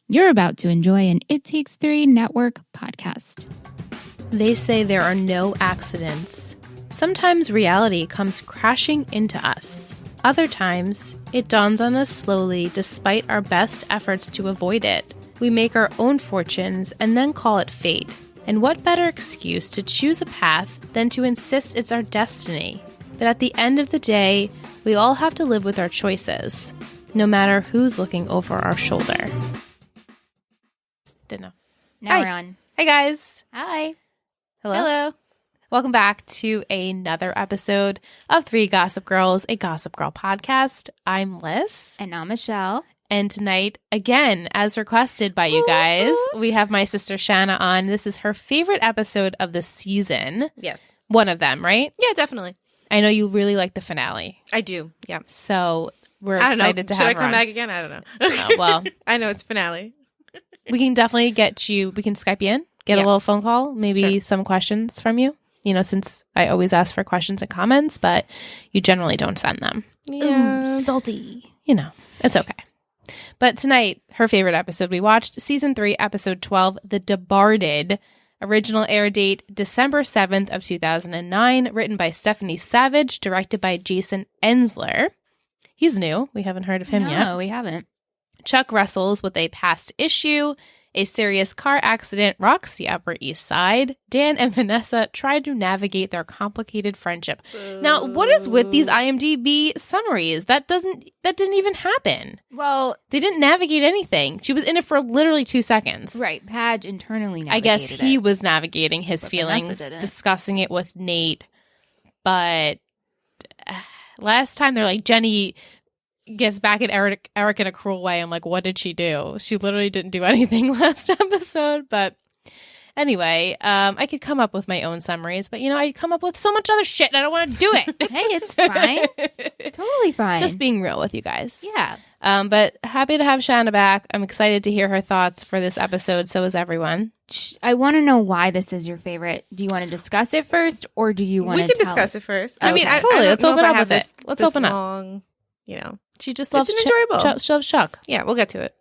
You're about to enjoy an It Takes Three Network podcast. They say there are no accidents. Sometimes reality comes crashing into us. Other times, it dawns on us slowly despite our best efforts to avoid it. We make our own fortunes and then call it fate. And what better excuse to choose a path than to insist it's our destiny? But at the end of the day, we all have to live with our choices, no matter who's looking over our shoulder. Didn't know. Now we're on. Hey guys. Hi. Hello. Welcome back to another episode of Three Gossip Girls, a Gossip Girl podcast. I'm Liz. And I'm Michelle. And tonight, again, as requested by you guys, we have my sister Shanna on. This is her favorite episode of the season. Yes. One of them, right? Yeah, definitely. I know you really like the finale. I do, yeah. So we're I don't excited know. to have her Should I come on. back again? I don't know. Oh, well, I know it's finale. we can definitely get you, we can Skype you in, get a little phone call, maybe some questions from you. You know, since I always ask for questions and comments, but you generally don't send them. Yeah. Ooh, salty. You know, it's okay. But tonight, her favorite episode we watched, Season 3, Episode 12, The Debarted. Original air date, December 7th of 2009. Written by Stephanie Savage. Directed by Jason Ensler. He's new. We haven't heard of him yet. No, we haven't. Chuck wrestles with a past issue. A serious car accident rocks the Upper East Side. Dan and Vanessa try to navigate their complicated friendship. Now, what is with these IMDb summaries? That didn't even happen. Well, They didn't navigate anything. She was in it for literally 2 seconds. right. Padge internally I guess navigated he it. was navigating his But feelings, Vanessa didn't. discussing it with Nate. But last time they're like, Jenny gets back at Eric in a cruel way. I'm like, what did she do? She literally didn't do anything last episode. But anyway, I could come up with my own summaries, but I come up with so much other shit and I don't want to do it. Hey, it's fine. Totally fine. Just being real with you guys. Yeah. But happy to have Shanna back. I'm excited to hear her thoughts for this episode. So is everyone. I want to know why this is your favorite. Do you want to discuss it first, or do you want We to can discuss it first. Okay. I mean, Totally. I don't Let's know open if I up have with it. this- Let's this open up. long, She just loves It's enjoyable. Chuck. Yeah, we'll get to it.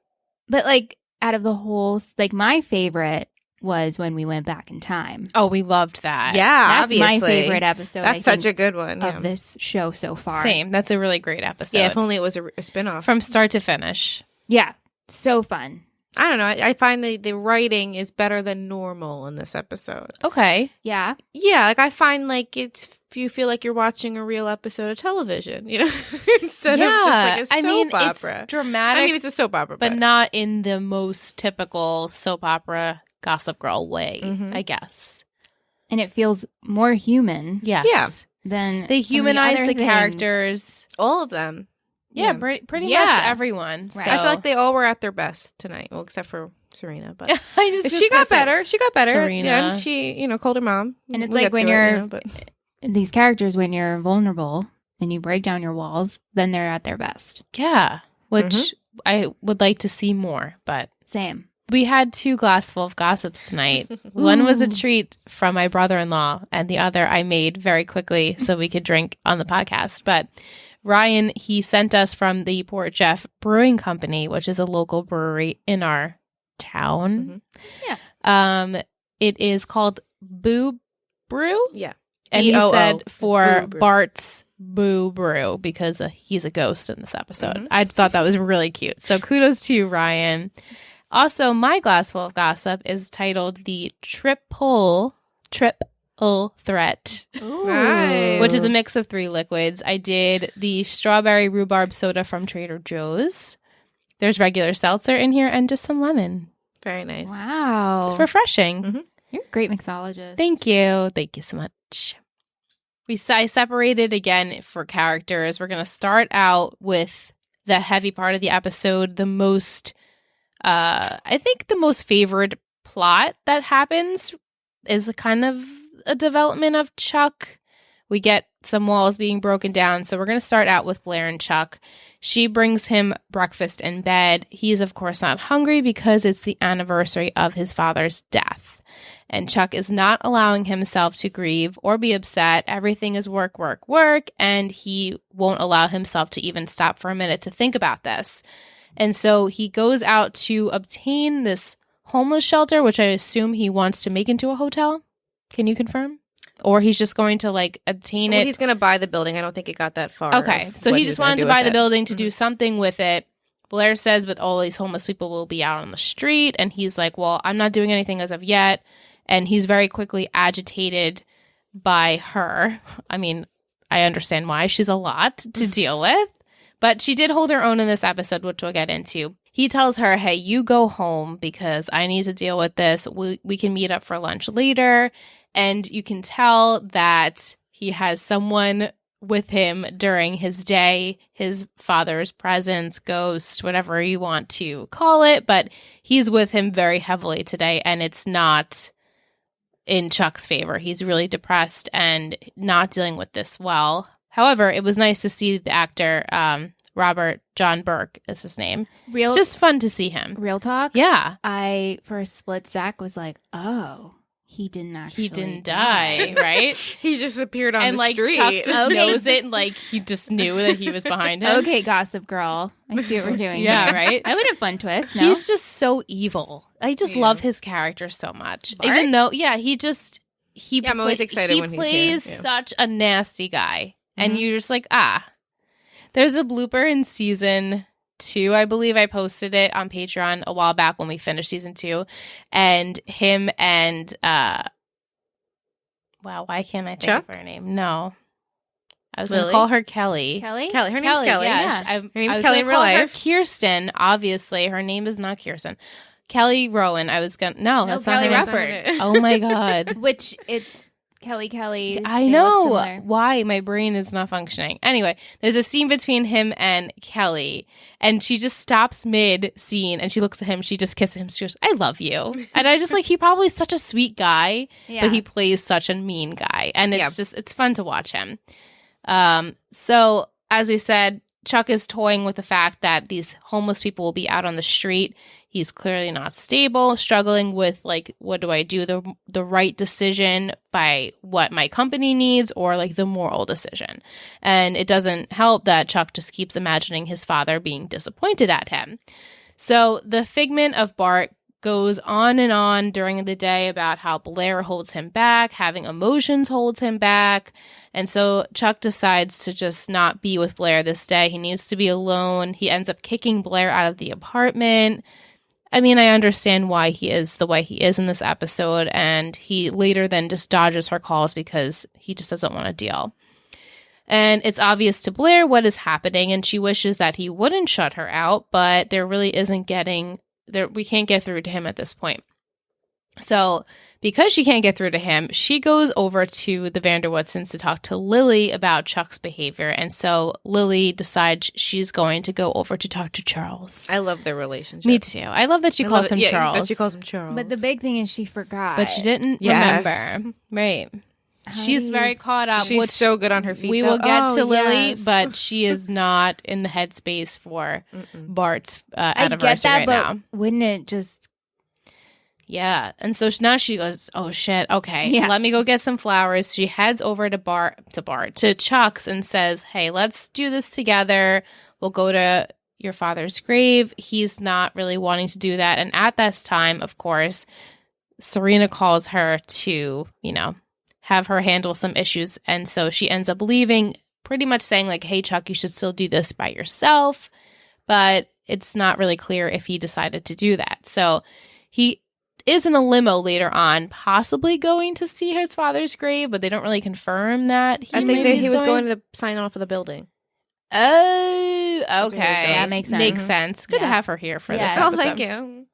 But like, out of the whole, like, my favorite was when we went back in time. Oh, we loved that. Yeah, That's obviously. my favorite episode. That's I such a think, good one. Yeah. of this show so far. Same. That's a really great episode. Yeah, if only it was a spinoff. From start to finish. Yeah, so fun. I don't know. I find the writing is better than normal in this episode. Okay. Yeah, Yeah, like I find like you feel like you're watching a real episode of television, instead of just like a soap opera. It's dramatic, it's a soap opera, but not in the most typical soap opera Gossip Girl way, Mhm. I guess. and it feels more human Yes. Yeah. than They some of humanize other the things. characters. all of them. Yeah, pretty Yeah. much everyone. Right. So. I feel like they all were at their best tonight, well, except for Serena. But I just she got discussed it. better. She got better. Serena. Yeah, and she, called her mom. And it's We'll like get when to it, you're but these characters, when you're vulnerable and you break down your walls, then they're at their best. Yeah, which Mhm. I would like to see more, but Same. we had 2 glassful of gossips tonight. One was a Ooh. treat from my brother-in-law, and the other I made very quickly so we could drink on the podcast. But Ryan, he sent us from the Port Jeff Brewing Company, which is a local brewery in our town. It is called Boo Brew. yeah. And he BOO, said for Boo Brew. Bart's Boo Brew because he's a ghost in this episode. Mhm. I thought that was really cute. So kudos to you, Ryan. Also, my glassful of gossip is titled the Triple Threat, Nice. which is a mix of 3 liquids. I did the strawberry rhubarb soda from Trader Joe's. There's regular seltzer in here and just some lemon. Very nice. Wow. It's refreshing. Mhm. You're a great mixologist. Thank you. Thank you so much. I separated again for characters. We're going to start out with the heavy part of the episode, the most, I think the most favored plot that happens is a kind of a development of Chuck. We get some walls being broken down. So we're going to start out with Blair and Chuck. She brings him breakfast in bed. He's, of course, not hungry because it's the anniversary of his father's death. And Chuck is not allowing himself to grieve or be upset. Everything is work, work, work. And he won't allow himself to even stop for a minute to think about this. And so he goes out to obtain this homeless shelter, which I assume he wants to make into a hotel. Can you confirm? Or he's just going to like obtain it? He's going to buy the building. I don't think it got that far. Okay. So he just wanted to buy the building to do something with it. Blair says, but all these homeless people will be out on the street. And he's like, well, I'm not doing anything as of yet. And he's very quickly agitated by her. I mean, I understand why. She's a lot to deal with. But she did hold her own in this episode, which we'll get into. He tells her, hey, you go home because I need to deal with this. We can meet up for lunch later. And you can tell that he has someone with him during his day, his father's presence, ghost, whatever you want to call it. But he's with him very heavily today, and it's not in Chuck's favor. He's really depressed and not dealing with this well. However, it was nice to see the actor, Robert John Burke is his name. Just fun to see him. Real talk? Yeah. I, for a split sec, was like, oh, he didn't actually He didn't die, right? He just appeared on and the like street. Chuck just knows it, and like he just knew that he was behind him. Okay, Gossip Girl. I see what we're doing. Yeah, here. right? That would have fun twist. No? He's just so evil. I just love his character so much. Bart? Even though, I'm always excited when he's here. He plays such a nasty guy. And you're just like, There's a blooper in season 2, I believe. I posted it on Patreon a while back when we finished season 2. And him and, why can't I think Chuck? of her name? No. I was going Lily? to call her Kelly. Kelly? Her name's Kelly. Yes. Her name's I was Kelly in gonna real call her life. Kirsten, obviously. Her name is not Kirsten. Kelly Rowan. I was going to... No, that's Kelly not her Rufford. name. Oh, my God. Which it's Kelly. I They look know similar. why my brain is not functioning. Anyway, there's a scene between him and Kelly, and she just stops mid scene and she looks at him. She just kisses him. She goes, "I love you." And I just like, he probably is such a sweet guy, but he plays such a mean guy, and it's fun to watch him. So as we said, Chuck is toying with the fact that these homeless people will be out on the street. He's clearly not stable, struggling with, like, what do I do? The right decision by what my company needs, or, like, the moral decision. And it doesn't help that Chuck just keeps imagining his father being disappointed at him. So the figment of Bart goes on and on during the day about how Blair holds him back, having emotions holds him back. And so Chuck decides to just not be with Blair this day. He needs to be alone. He ends up kicking Blair out of the apartment. I mean, I understand why he is the way he is in this episode, and he later then just dodges her calls because he just doesn't want to deal. And it's obvious to Blair what is happening, and she wishes that he wouldn't shut her out, but there really isn't we can't get through to him at this point. So because she can't get through to him, she goes over to the Vanderwoodsons to talk to Lily about Chuck's behavior. And so Lily decides she's going to go over to talk to Charles. I love their relationship. Me too. I love that she calls him Charles. That she calls him Charles. But the big thing is she forgot. But she didn't remember. Right. She's very caught up. She's so good on her feet. We will get to Lily, yes. but she is not in the headspace for Bart's I anniversary get that, right but now. wouldn't it just... Yeah. And so now she goes, oh, shit. Okay. Let me go get some flowers. She heads over to Chuck's and says, hey, let's do this together. We'll go to your father's grave. He's not really wanting to do that. And at this time, of course, Serena calls her to, have her handle some issues. And so she ends up leaving, pretty much saying like, hey, Chuck, you should still do this by yourself. But it's not really clear if he decided to do that. So he is in a limo later on, possibly going to see his father's grave, but they don't really confirm that. I think that he was going to sign off of the building. Oh, okay. That makes sense. Makes sense. Good to have her here for this Yeah. Oh, episode. thank you.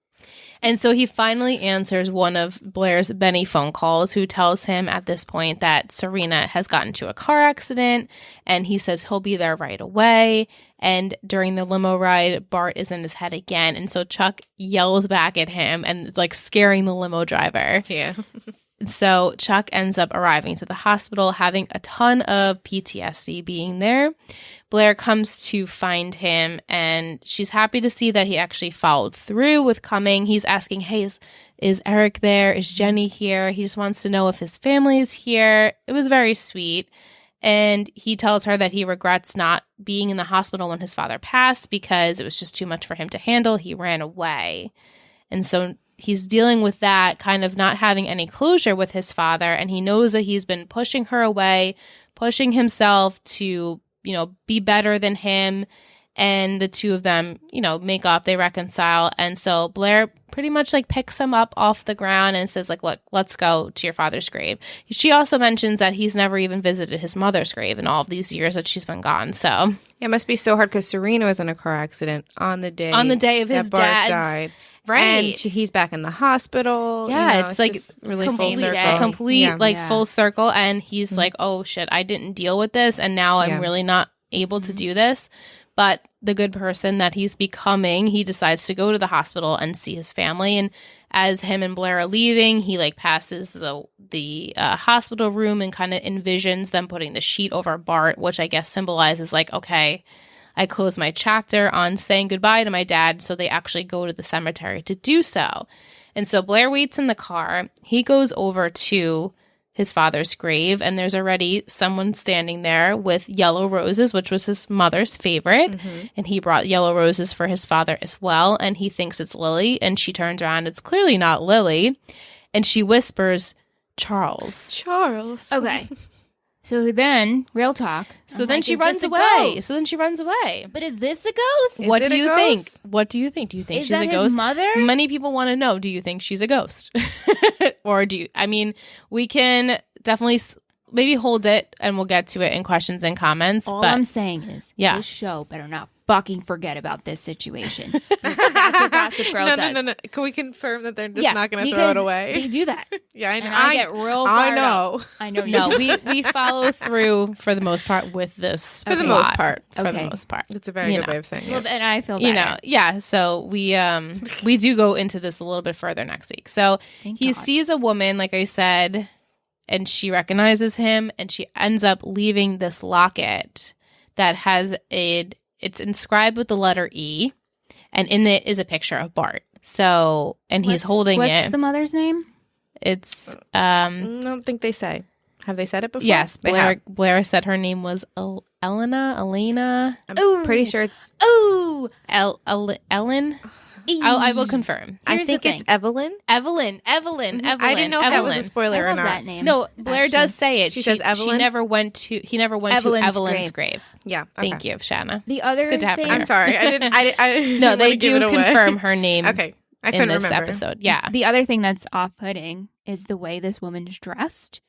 And so he finally answers one of Blair's Benny phone calls, who tells him at this point that Serena has gotten into a car accident, and he says he'll be there right away. And during the limo ride, Bart is in his head again, and so Chuck yells back at him and like scaring the limo driver. Yeah. So Chuck ends up arriving to the hospital, having a ton of PTSD being there. Blair comes to find him, and she's happy to see that he actually followed through with coming. He's asking, hey, is Eric there? Is Jenny here? He just wants to know if his family is here. It was very sweet. And he tells her that he regrets not being in the hospital when his father passed because it was just too much for him to handle. He ran away. And so he's dealing with that, kind of not having any closure with his father. And he knows that he's been pushing her away, pushing himself to, be better than him. And the two of them, make up, they reconcile. And so Blair pretty much picks him up off the ground and says look, let's go to your father's grave. She also mentions that he's never even visited his mother's grave in all of these years that she's been gone. So it must be so hard because Serena was in a car accident on the day of his dad died. Right. And he's back in the hospital. Yeah, it's really complete, full circle. Full circle. And he's oh shit, I didn't deal with this. And now I'm really not able to do this. But the good person that he's becoming, he decides to go to the hospital and see his family. And as him and Blair are leaving, he passes the hospital room and kind of envisions them putting the sheet over Bart, which I guess symbolizes okay, I close my chapter on saying goodbye to my dad. So they actually go to the cemetery to do so. And so Blair waits in the car. He goes over to his father's grave, and there's already someone standing there with yellow roses, which was his mother's favorite. Mm-hmm. And he brought yellow roses for his father as well. And he thinks it's Lily, and she turns around. It's clearly not Lily. And she whispers, Charles. Okay. So then, real talk. So then she runs away. But is this a ghost? What do you think? What do you think? Do you think she's a ghost? His mother? Many people want to know, do you think she's a ghost? Or we can definitely maybe hold it and we'll get to it in questions and comments. All I'm saying is, this show better not fucking forget about this situation. That's what Gossip Girl does. No. Can we confirm that they're just not going to throw it away? They do that. Yeah, I know. And I get real fired up. I know. No, we follow through for the most part with this. For the most part. It's a very good way of saying it. Well, then I feel better. Yeah. So we do go into this a little bit further next week. So he sees a woman, like I said, and she recognizes him, and she ends up leaving this locket that has it's inscribed with the letter E, and in it is a picture of Bart. So, and he's holding it. What's the mother's name? It's I don't think they say. Have they said it before? Yes, Blair said her name was Elena. I'm pretty sure it's Ellen. I will confirm. I think it's Evelyn. Evelyn. I didn't know if that was a spoiler or not. That name. No, Blair does say it. She says Evelyn. He never went to Evelyn's grave. Yeah. Okay. Thank you, Shanna. The other thing, I'm sorry. I didn't no, they do confirm her name. Okay. I in couldn't this remember. episode. Yeah. The other thing that's off-putting is the way this woman's dressed.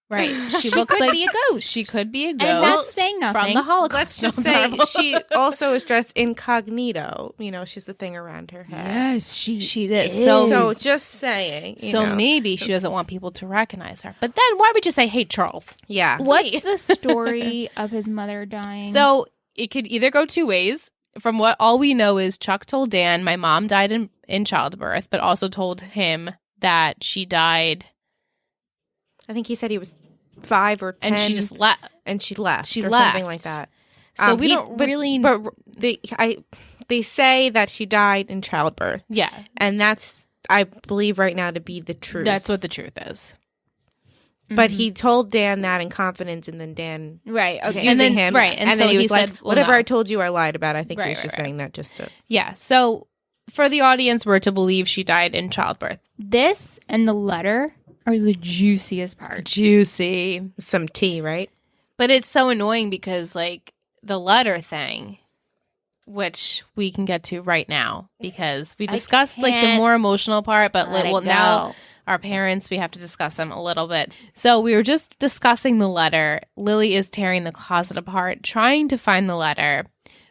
Right. She looks like be a ghost. She could be a ghost. And that's saying nothing. From the Holocaust. Let's just say she also is dressed incognito. She's the thing around her head. Yes, she is. So just saying. Maybe she doesn't want people to recognize her. But then why would you say, hey, Charles? Yeah. What's the story of his mother dying? So it could either go two ways. From what all we know is Chuck told Dan, my mom died in childbirth, but also told him that she died. I think he said he was 5 or 10. And she just left. And she left. She or left. something like that. So we don't really... But they say that she died in childbirth. Yeah. And that's, I believe right now, to be the truth. That's what the truth is. But he told Dan that in confidence, and then Dan right, okay, using him, right, and then he was like, said, "Whatever I told you, I lied about." I think he was just saying that just to So for the audience, we're to believe she died in childbirth. This and the letter are the juiciest part. Juicy, some tea, right? But it's so annoying because the letter thing, which we can get to right now because we discussed the more emotional part, but now. Our parents, we have to discuss them a little bit. So we were just discussing the letter. Lily is tearing the closet apart, trying to find the letter.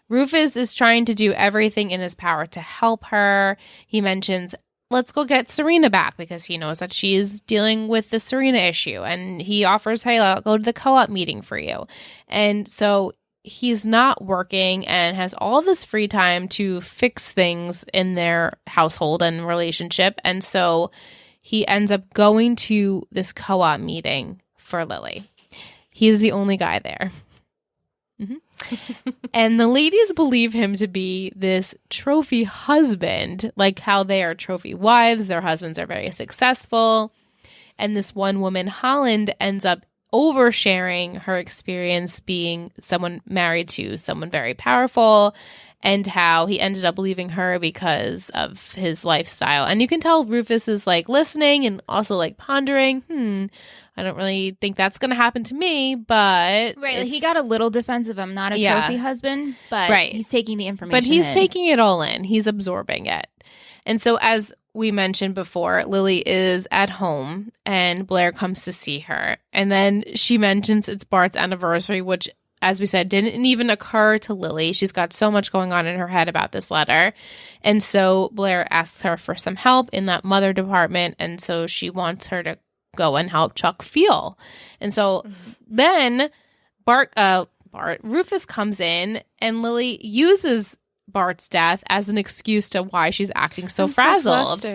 Rufus is trying to do everything in his power to help her. He mentions, let's go get Serena back because he knows that she is dealing with the Serena issue. And he offers, hey, I'll go to the co-op meeting for you. And so he's not working and has all this free time to fix things in their household and relationship. And so he ends up going to this co-op meeting for Lily. He's the only guy there. Mm-hmm. And the ladies believe him to be this trophy husband, like how they are trophy wives. Their husbands are very successful. And this one woman, Holland, ends up oversharing her experience being someone married to someone very powerful and how he ended up leaving her because of his lifestyle. And you can tell Rufus is like listening and also like pondering, I don't really think that's going to happen to me, but... Right, like he got a little defensive. I'm not a trophy husband, but he's taking the information But he's taking it all in. He's absorbing it. And so as we mentioned before, Lily is at home and Blair comes to see her. And then she mentions it's Bart's anniversary, which, as we said, didn't even occur to Lily. She's got so much going on in her head about this letter. And so Blair asks her for some help in that mother department. And so she wants her to go and help Chuck feel. And so then Rufus comes in and Lily uses Bart's death as an excuse to why she's acting so frazzled.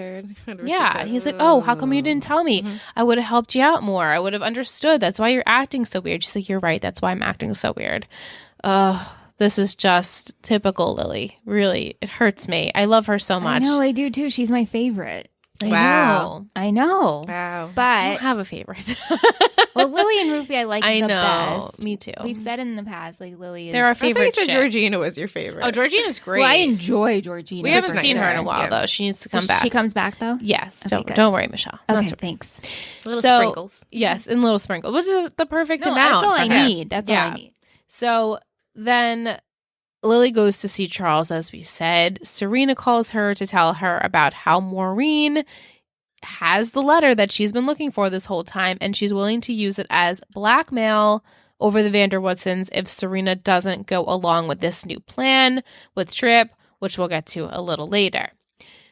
Yeah. He's like, oh, how come you didn't tell me? I would have helped you out more. I would have understood. That's why you're acting so weird. She's like, you're right. That's why I'm acting so weird. This is just typical Lily. Really, it hurts me. I love her so much. I know, I do too. She's my favorite. I know. Wow. But I don't have a favorite. well, Lily and Rufy, I like the best. Me too. We've said in the past, like Lily is... They're our favorite. I thought you said Georgina was your favorite. Oh, Georgina's great. Well, I enjoy Georgina. We haven't seen her in a while, though. She needs to come back. She comes back, though? Yes. Okay, don't worry, Michelle. Okay, thanks. Little sprinkles. Yes, and little sprinkles, which is the perfect amount. That's all I need. That's all I need. So then Lily goes to see Charles, as we said. Serena calls her to tell her about how Maureen has the letter that she's been looking for this whole time, and she's willing to use it as blackmail over the Vanderwoodsons if Serena doesn't go along with this new plan with Tripp, which we'll get to a little later.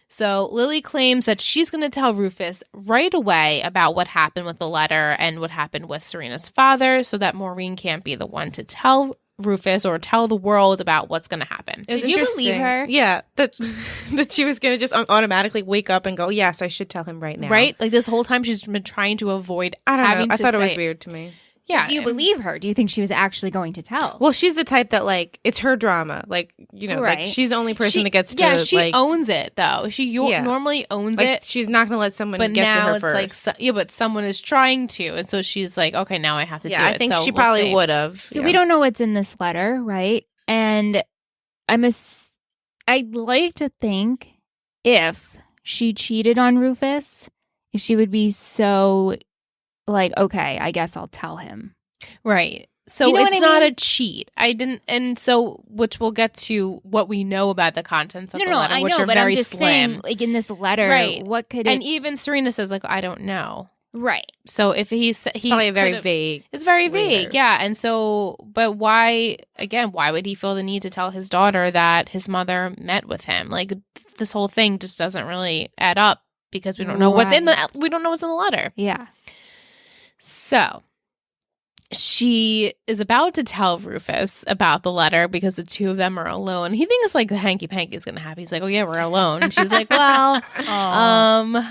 So Lily claims that she's going to tell Rufus right away about what happened with the letter and what happened with Serena's father so that Maureen can't be the one to tell Rufus or tell the world about what's going to happen. Did you believe her? Yeah, that she was going to just automatically wake up and go, yes, I should tell him right now. Right? Like this whole time she's been trying to avoid I thought it was weird to me. Yeah. Do you believe her? Do you think she was actually going to tell? Well, she's the type that, like, it's her drama. Like, you know, like, she's the only person that gets to, yeah, she owns it, though. She normally owns it. She's not going to let someone get to her first. Like, but someone is trying to. And so she's like, okay, now I have to do it. I think she probably would have. So we don't know what's in this letter, right? And I'd like to think if she cheated on Rufus, if she would be so... like, okay, I guess I'll tell him. Right. So it's not a cheat. And so, which we'll get to what we know about the contents of the letter, which are very slim. Saying, like in this letter, right? What could and even Serena says, like, I don't know. Right. So if it's probably very vague. It's very vague, yeah. And so, but why would he feel the need to tell his daughter that his mother met with him? Like, this whole thing just doesn't really add up because we don't know what's in the letter. Yeah. So she is about to tell Rufus about the letter because the two of them are alone. He thinks like the hanky-panky is going to happen. He's like, oh yeah, we're alone. And she's like, well,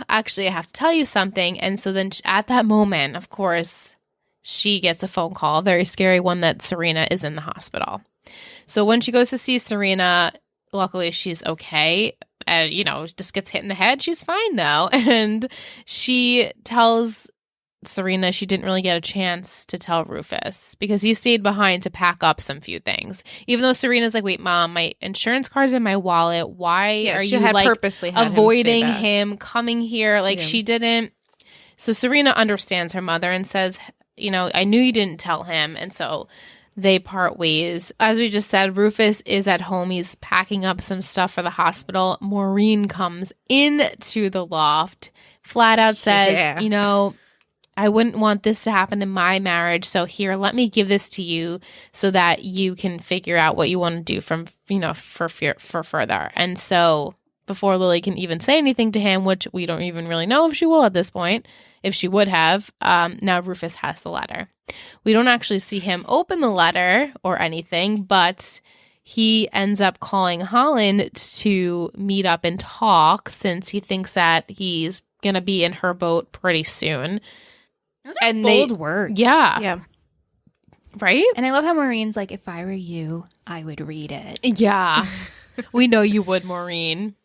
actually I have to tell you something. And so then at that moment, of course, she gets a phone call, a very scary one, that Serena is in the hospital. So when she goes to see Serena, luckily she's okay. And, just gets hit in the head. She's fine though. And she tells Serena she didn't really get a chance to tell Rufus because he stayed behind to pack up some few things. Even though Serena's like, wait, Mom, my insurance card's in my wallet. Why are you like purposely avoiding him coming here? Like she didn't. So Serena understands her mother and says, I knew you didn't tell him. And so they part ways. As we just said, Rufus is at home. He's packing up some stuff for the hospital. Maureen comes into the loft, flat out says, I wouldn't want this to happen in my marriage. So here, let me give this to you so that you can figure out what you want to do for further. And so before Lily can even say anything to him, which we don't even really know if she will at this point, if she would have, now Rufus has the letter. We don't actually see him open the letter or anything, but he ends up calling Holland to meet up and talk since he thinks that he's going to be in her boat pretty soon. Those are bold words. Yeah. Yeah. Right? And I love how Maureen's like, if I were you, I would read it. Yeah. We know you would, Maureen.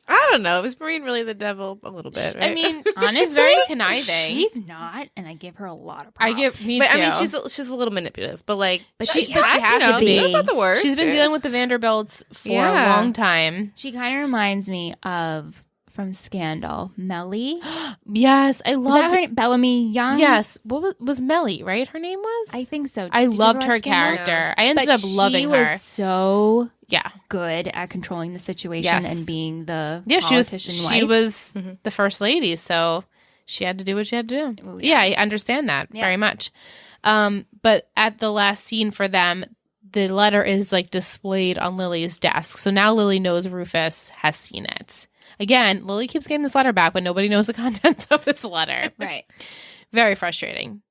I don't know. Was Maureen really the devil? A little bit, right? I mean, Honestly, she's very conniving. She's not, and I give her a lot of props. Me but, too. I mean, she's a little manipulative, but like, she has to be. That's not the worst. She's been dealing with the Vanderbilts for a long time. She kind of reminds me of from Scandal, Melly. Yes, I loved her Bellamy Young. Yes, what was Melly? Right, her name was. I think so. I loved her character. I ended up loving her. She was so yeah good at controlling the situation and being the politician wife. She was the first lady, so she had to do what she had to do. Ooh, yeah, I understand that very much. But at the last scene for them, the letter is like displayed on Lily's desk. So now Lily knows Rufus has seen it. Again, Lily keeps getting this letter back, but nobody knows the contents of this letter. Right. Very frustrating.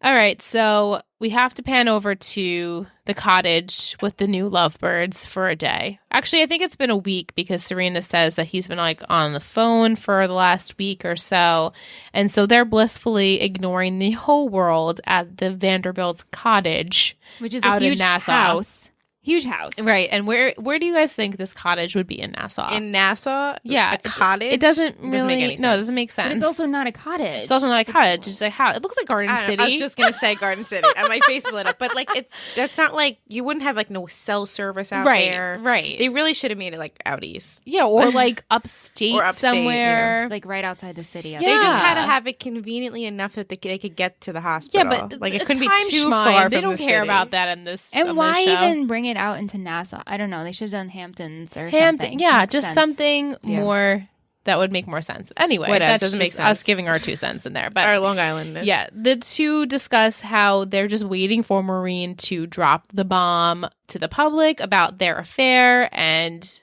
All right, so we have to pan over to the cottage with the new lovebirds for a day. Actually, I think it's been a week because Serena says that he's been like on the phone for the last week or so. And so they're blissfully ignoring the whole world at the Vanderbilt cottage, which is out a huge in Nassau. House. Huge house. Right. And where do you guys think this cottage would be in Nassau? In Nassau? Yeah. A cottage? It doesn't really make any sense. No, it doesn't make sense. But it's also not a cottage. It's also not a cottage. It's like how it looks like Garden City. I was just gonna say Garden City. And my face lit up. But like that's not like you wouldn't have like no cell service out there. Right. They really should have made it like out east. Yeah, or like upstate, or upstate somewhere. Like right outside the city. They just had to have it conveniently enough that they could get to the hospital. Yeah, but like it couldn't be far too far. They from don't the care city. about that in this. And why show. even bring it out into Nassau? I don't know. They should have done Hamptons or something. Yeah, Makes just sense. something more that would make more sense. Anyway, Whatever, that's doesn't just make sense. us giving our 2 cents in there. But our Long Island. Yeah, the two discuss how they're just waiting for Maureen to drop the bomb to the public about their affair, and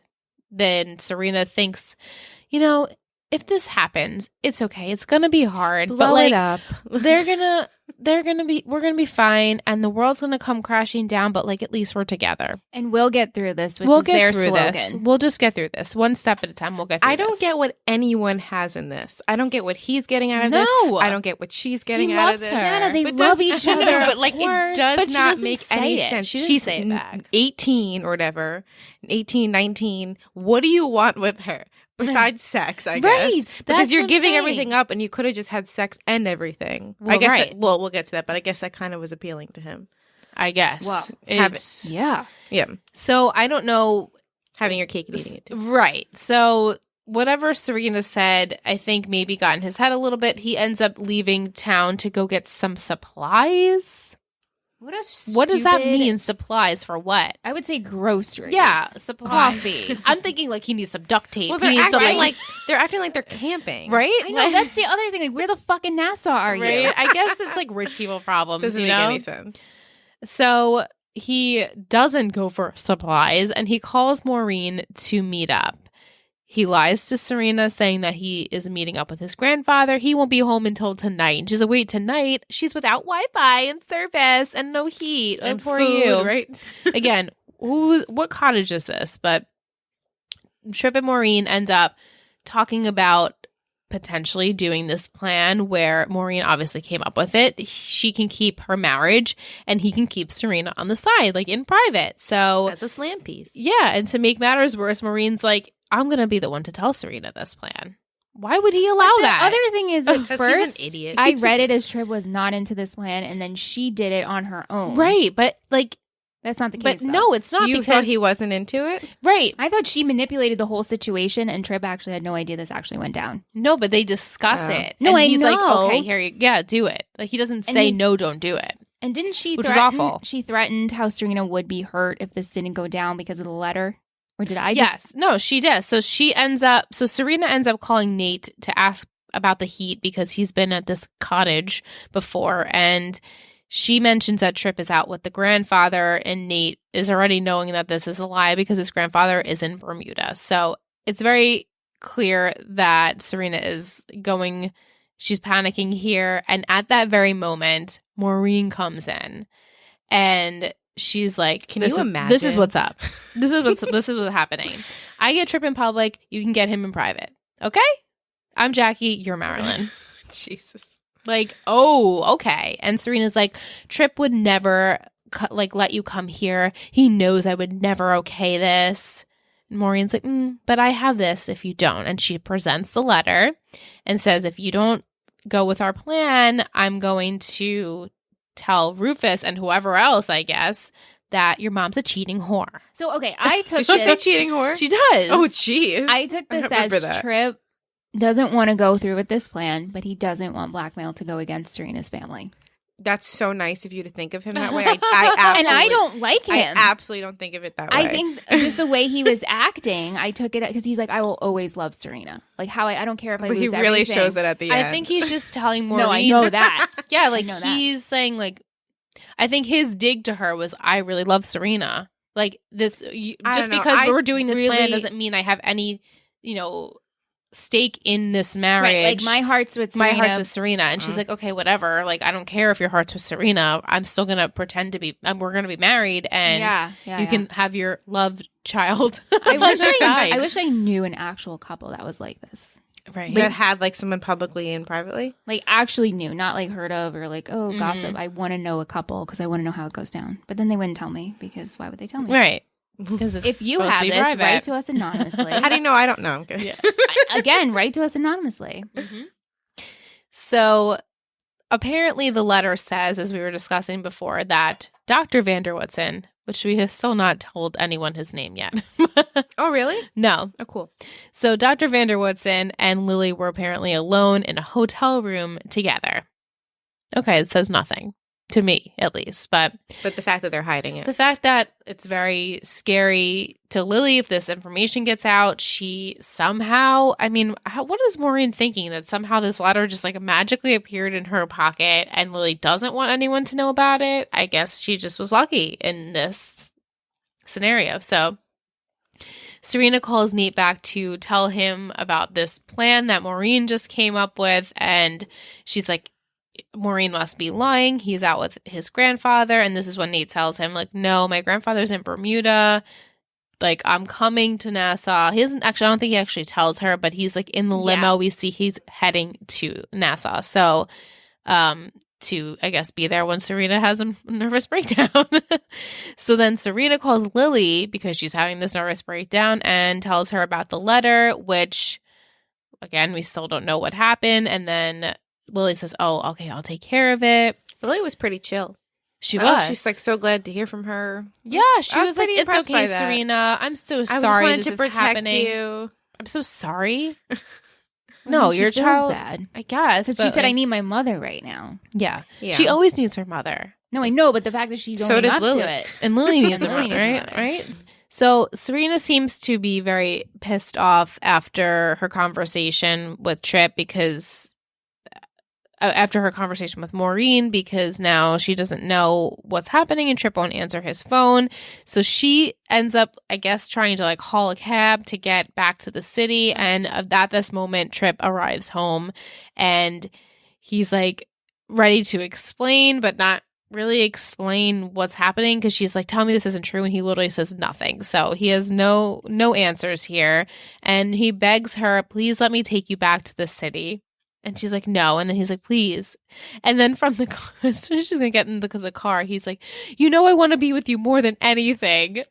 then Serena thinks, if this happens, it's okay. It's gonna be hard, Blow but like it up. we're gonna be fine, and the world's gonna come crashing down. But like, at least we're together, and we'll get through this. Which is their slogan. This. We'll just get through this one step at a time. We'll get through. I don't get what anyone has in this. I don't get what he's getting out of this. I don't get what she's getting out of this. Shanna, they love each other. But like, it does not make any sense. She's say it back. 18 or whatever, 18, 19. What do you want with her? Besides sex, I guess. Right. Because you're giving everything up and you could have just had sex and everything. Well, I guess right. We'll get to that, but I guess that kind of was appealing to him. I guess. Well, yeah. Yeah. So I don't know. Having your cake and eating it too. Right. So whatever Serena said, I think maybe got in his head a little bit. He ends up leaving town to go get some supplies. What does that mean? Supplies for what? I would say groceries. Yeah, supplies. Coffee. I'm thinking like he needs some duct tape. Well, they're acting like they're camping, right? I know that's the other thing. Like, where the fuck in Nassau are you? Right? I guess it's like rich people problems. Doesn't make any sense. So he doesn't go for supplies, and he calls Maureen to meet up. He lies to Serena, saying that he is meeting up with his grandfather. He won't be home until tonight. And she's like, wait, tonight? She's without Wi-Fi and service and no heat. And poor food, you. right? Again, what cottage is this? But Trip and Maureen end up talking about potentially doing this plan where Maureen obviously came up with it. She can keep her marriage and he can keep Serena on the side, like in private. So as a slam piece. Yeah. And to make matters worse, Maureen's like, I'm going to be the one to tell Serena this plan. Why would he allow that? The other thing is, at first, he's an idiot. I read it as Trib was not into this plan, and then she did it on her own. Right. But like, that's not the case. But no, it's not. You thought he wasn't into it? Right. I thought she manipulated the whole situation, and Trib actually had no idea this actually went down. No, but they discuss it. No, and he's know. like, okay, here, do it. Like, he doesn't say, no, don't do it. And didn't she Which is awful. She threatened how Serena would be hurt if this didn't go down because of the letter? Or did I Yes. No, she does. So Serena ends up calling Nate to ask about the heat because he's been at this cottage before. And she mentions that Trip is out with the grandfather, and Nate is already knowing that this is a lie because his grandfather is in Bermuda. So it's very clear that Serena is she's panicking here. And at that very moment, Maureen comes in and she's like, Can you imagine? This is what's up. This is what's happening. I get Trip in public. You can get him in private. Okay? I'm Jackie. You're Marilyn. Jesus. Like, oh, okay. And Serena's like, Trip would never let you come here. He knows I would never okay this. Maureen's like, but I have this if you don't. And she presents the letter and says, if you don't go with our plan, I'm going to tell Rufus and whoever else, I guess, that your mom's a cheating whore. So, okay, I took Did she say cheating whore? She does. Oh, jeez. I took this as Trip doesn't want to go through with this plan, but he doesn't want blackmail to go against Serena's family. That's so nice of you to think of him that way. I absolutely, and I don't like him. I absolutely don't think of it that way. I think just the way he was acting, I took it because he's like, I will always love Serena. Like how I don't care if I but lose he really everything. shows it at the end. I think he's just telling Maureen. No, I know that. Yeah, like he's saying like, I think his dig to her was, I really love Serena. Like this, just because we're doing this plan doesn't mean I have any, stake in this marriage. Right, like my heart's with Serena. My heart's with Serena. And she's like, okay, whatever. Like, I don't care if your heart's with Serena. I'm still going to pretend to be, we're going to be married and you can have your loved child. I wish I knew an actual couple that was like this. Right. That had like someone publicly and privately? Like actually knew, not like heard of or like, gossip. I want to know a couple because I want to know how it goes down. But then they wouldn't tell me because why would they tell me? Right. Because if you have this, private. Write to us anonymously. How do you know? I don't know. I'm kidding. Yeah. Again, write to us anonymously. Mm-hmm. So apparently the letter says, as we were discussing before, that Dr. Vanderwoodson, which we have still not told anyone his name yet. Oh, really? No. Oh, cool. So Dr. Vanderwoodson and Lily were apparently alone in a hotel room together. Okay, it says nothing. To me, at least. But the fact that they're hiding it. The fact that it's very scary to Lily if this information gets out. She somehow, what is Maureen thinking? That somehow this letter just like magically appeared in her pocket and Lily doesn't want anyone to know about it? I guess she just was lucky in this scenario. So Serena calls Nate back to tell him about this plan that Maureen just came up with. And she's like, Maureen must be lying. He's out with his grandfather. And this is when Nate tells him, like, no, my grandfather's in Bermuda. Like, I'm coming to Nassau. He doesn't actually, I don't think he actually tells her, but he's like in the limo. We see he's heading to Nassau. So, to, I guess, be there when Serena has a nervous breakdown. So then Serena calls Lily because she's having this nervous breakdown and tells her about the letter, which, again, we still don't know what happened. And then Lily says, oh, okay, I'll take care of it. Lily was pretty chill. She was. She's like so glad to hear from her. Yeah, she was like, it's okay, Serena. I'm so sorry this is happening. You. I'm so sorry. No, your child. Bad. I guess. Because she said, I need my mother right now. Yeah. She always needs her mother. No, I know, but the fact that she's owning up to it. And Lily needs her mother, right? So Serena seems to be very pissed off after her conversation with Trip because after her conversation with Maureen, because now she doesn't know what's happening and Trip won't answer his phone. So she ends up, I guess, trying to like haul a cab to get back to the city. And at this moment, Trip arrives home and he's like ready to explain, but not really explain what's happening because she's like, tell me this isn't true. And he literally says nothing. So he has no answers here. And he begs her, please let me take you back to the city. And she's like, no. And then he's like, please. And then from the car, as soon as she's going to get in the car, he's like, I want to be with you more than anything.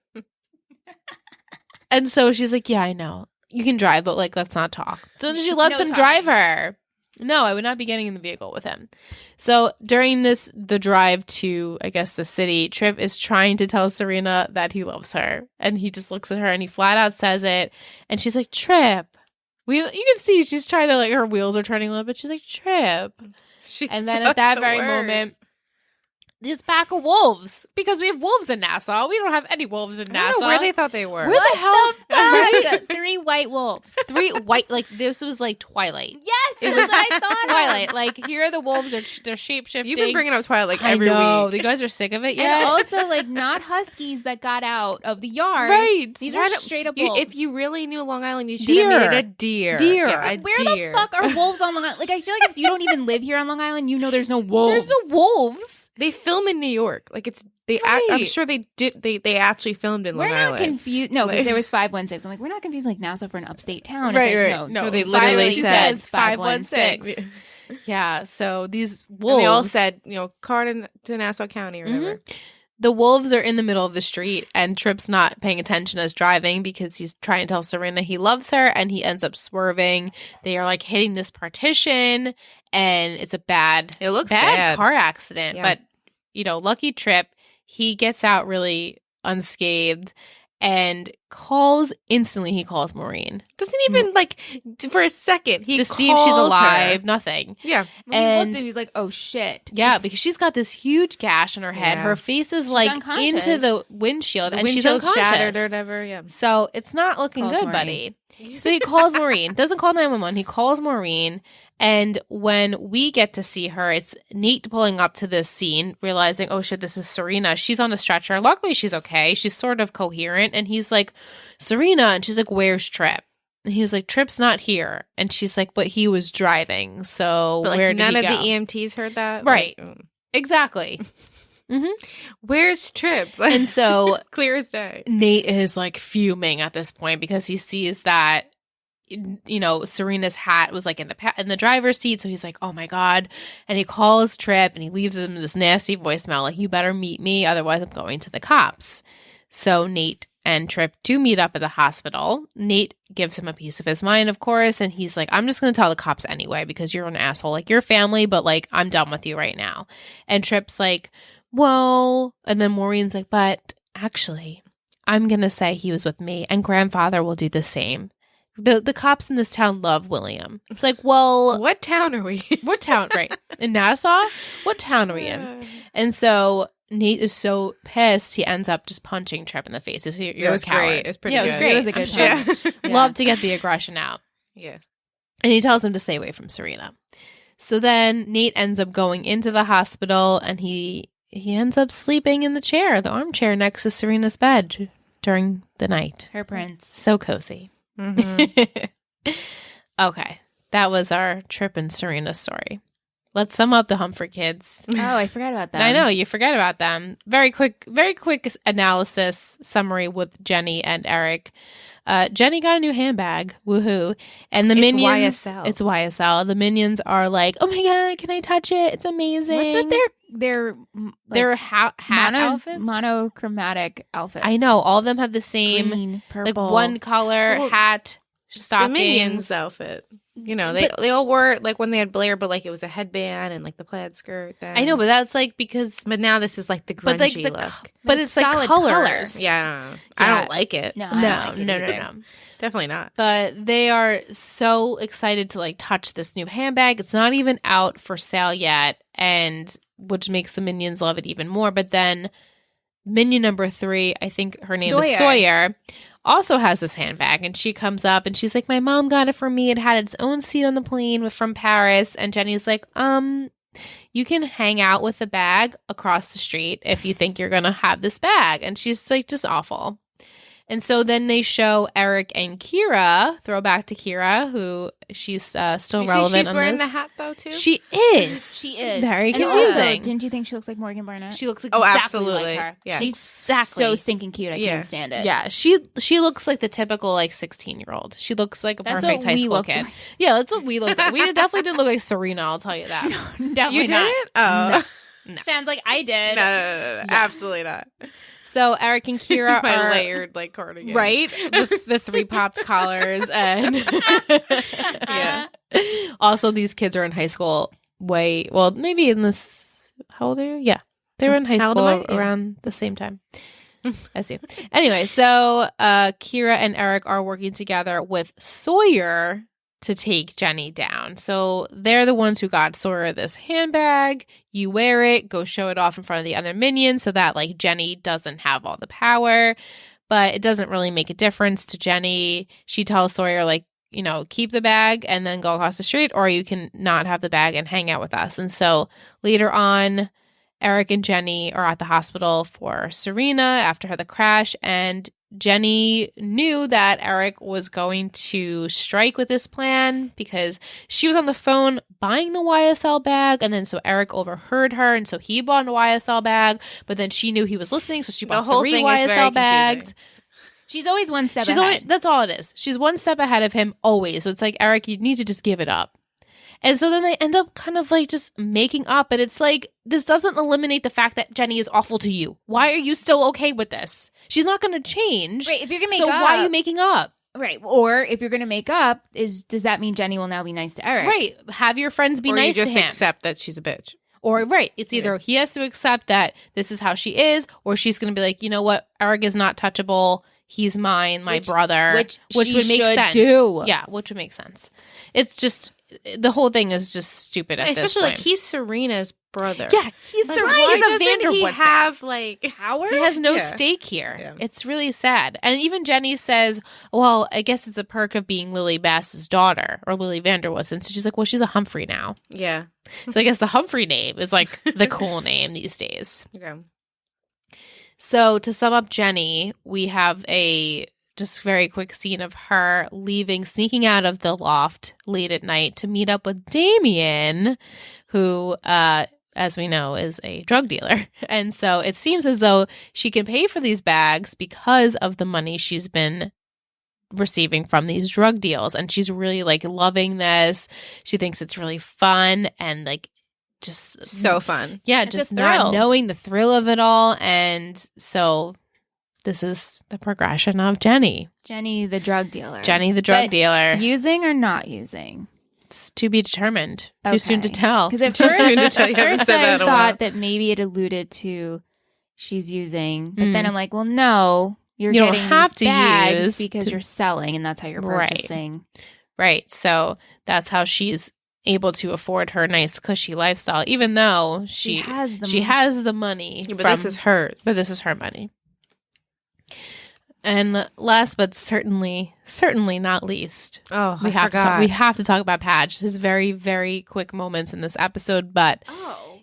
And so she's like, yeah, I know. You can drive, but like, let's not talk. So she lets him drive her. No, I would not be getting in the vehicle with him. So during the drive to, I guess, the city, Trip is trying to tell Serena that he loves her. And he just looks at her and he flat out says it. And she's like, Trip. You can see she's trying to, like, her wheels are turning a little bit. She's like, Trip. And then at that very moment, this pack of wolves, because we have wolves in Nassau. We don't have any wolves in Nassau. I don't know where they thought they were. Where the hell? Right? 3 white wolves. 3 white, like, this was like Twilight. Yes, it was what I thought. Twilight. Like, here are the wolves. They're shape-shifting. You've been bringing up Twilight like every week. You guys are sick of it yet? And also, like, not huskies that got out of the yard. Right. These are straight up wolves. If you really knew Long Island, you should have made a deer. Yeah, where the fuck are wolves on Long Island? Like, I feel like if you don't even live here on Long Island, you know there's no wolves. There's no wolves. They film in New York. Like I'm sure they did. They actually filmed in Long Island. We're not confused. No, because there was 516. I'm like, we're not confused like Nassau for an upstate town. Right. Like, no, they literally said 516. Yeah. So these wolves. And they all said, car to Nassau County or whatever. the wolves are in the middle of the street and Trip's not paying attention as driving because he's trying to tell Serena he loves her and he ends up swerving. They are like hitting this partition and it's a bad car accident. Yeah. But, you know, lucky Trip, he gets out really unscathed and instantly calls Maureen. Doesn't even for a second to see if she's alive. Her. Nothing. Yeah. When he looked at, he was like, "Oh shit!" Yeah, because she's got this huge gash on her head. Her face is into the windshield, and she's unconscious. Shattered or whatever. Yeah. So it's not looking good, buddy. So he calls Maureen. Doesn't call 911. He calls Maureen. And when we get to see her, it's Nate pulling up to this scene, realizing, oh shit, this is Serena. She's on a stretcher. Luckily, she's okay. She's sort of coherent. And he's like, Serena. And she's like, where's Trip? And he's like, Trip's not here. And she's like, but he was driving. So where did he go? None of the EMTs heard that? Right. Exactly. Where's Trip? And so clear as day. Nate is like fuming at this point because he sees that, you know, Serena's hat was like in the driver's seat. So he's like, oh my God. And he calls Trip and he leaves him this nasty voicemail like, you better meet me. Otherwise I'm going to the cops. So Nate and Trip do meet up at the hospital. Nate gives him a piece of his mind, of course. And he's like, I'm just going to tell the cops anyway because you're an asshole. Like, you're family, but like, I'm done with you right now. And Trip's like, well, and then Maureen's like, but actually, I'm going to say he was with me and grandfather will do the same. The cops in this town love William. It's like, well, what town are we? What town? Right. In Nassau? What town are we in? And so Nate is so pissed, he ends up just punching Trip in the face. It was great. It was pretty good. It was great. It was a good time. Yeah. Love to get the aggression out. Yeah. And he tells him to stay away from Serena. So then Nate ends up going into the hospital and he ends up sleeping in the armchair next to Serena's bed during the night. Her prince. So cozy. Mm-hmm. Okay. That was our Trip and Serena story. Let's sum up the Humphrey kids. Oh, I forgot about them. I know, you forgot about them. Very quick analysis summary with Jenny and Eric. Jenny got a new handbag. Woohoo. And the minions. It's YSL. The minions are like, oh my God, can I touch it? It's amazing. What's with their hat outfits? Monochromatic outfits. I know. All of them have the same, green, purple. like one color hat, stockings. The minions outfit. You know, they all wore like when they had Blair, but like it was a headband and like the plaid skirt. Then. I know, but that's like because. But now this is like the grungy look. But it's like colors. Yeah. I don't like it. No. Definitely not. But they are so excited to like touch this new handbag. It's not even out for sale yet, and which makes the minions love it even more. But then minion number 3, I think her name is Sawyer, also has this handbag, and she comes up and she's like, my mom got it for me. It had its own seat on the plane from Paris. And Jenny's like, you can hang out with the bag across the street if you think you're gonna have this bag. And she's like, just awful. And so then they show Eric and Kira, throwback to Kira, who she's still relevant. She's wearing the hat though too. She is. She is very and confusing. Also, didn't you think she looks like Morgan Barnett? She looks exactly absolutely. like her. Yeah, she's exactly so stinking cute. I can't stand it. Yeah, she looks like the typical like 16-year-old. She looks like a perfect high school kid. Like. Yeah, that's what we looked like. We definitely didn't look like Serena. I'll tell you that. No, definitely you didn't. Oh, no. Sounds like I did. No, absolutely not. So Eric and Kira are layered like cardigan, right? The 3 popped collars, and yeah. Also, these kids are in high school. Maybe in this. How old are you? Yeah, they were in high school around the same time as you. Anyway, so Kira and Eric are working together with Sawyer to take Jenny down. So they're the ones who got Sawyer this handbag. You wear it, go show it off in front of the other minions so that like Jenny doesn't have all the power. But it doesn't really make a difference to Jenny. She tells Sawyer like, you know, keep the bag and then go across the street, or you can not have the bag and hang out with us. And so later on, Eric and Jenny are at the hospital for Serena after the crash, and Jenny knew that Eric was going to strike with this plan because she was on the phone buying the YSL bag, and then so Eric overheard her, and so he bought a YSL bag, but then she knew he was listening, so she bought 3 YSL bags. She's always one step ahead. That's all it is. She's one step ahead of him always. So it's like, Eric, you need to just give it up. And so then they end up kind of like just making up. And it's like, this doesn't eliminate the fact that Jenny is awful to you. Why are you still okay with this? She's not going to change. Right. If you're going to make up. So why are you making up? Right. Or if you're going to make up, does that mean Jenny will now be nice to Eric? Right. Have your friends be nice to him. Or you just accept that she's a bitch. Or, right. It's either he has to accept that this is how she is, or she's going to be like, you know what? Eric is not touchable. He's mine, my brother. Which would make sense. Do. Yeah, which would make sense. It's just, the whole thing is just stupid at this point. Especially, like, he's Serena's brother. Yeah, he's like, Serena. Why He's a doesn't he Vanderwood have, like, power? He has no stake here. Yeah. It's really sad. And even Jenny says, well, I guess it's a perk of being Lily Bass's daughter, or Lily Vanderwood. And so she's like, well, she's a Humphrey now. Yeah. So I guess the Humphrey name is, like, the cool name these days. Okay. So to sum up Jenny, we have a just very quick scene of her sneaking out of the loft late at night to meet up with Damien, who, as we know, is a drug dealer. And so it seems as though she can pay for these bags because of the money she's been receiving from these drug deals. And she's really, like, loving this. She thinks it's really fun and, like, just so fun. Yeah, it's just not knowing the thrill of it all. And so this is the progression of Jenny. Jenny, the drug dealer. Jenny, the drug dealer. Using or not using? It's to be determined. Too soon to tell. Because at first I thought that maybe it alluded to she's using. But then I'm like, well, no. You don't have to use because you're selling, and that's how you're purchasing. Right. So that's how she's able to afford her nice cushy lifestyle, even though she has the money. Yeah, but this is hers. But this is her money. And last but certainly not least, we have to talk about Padge. His very, very quick moments in this episode, but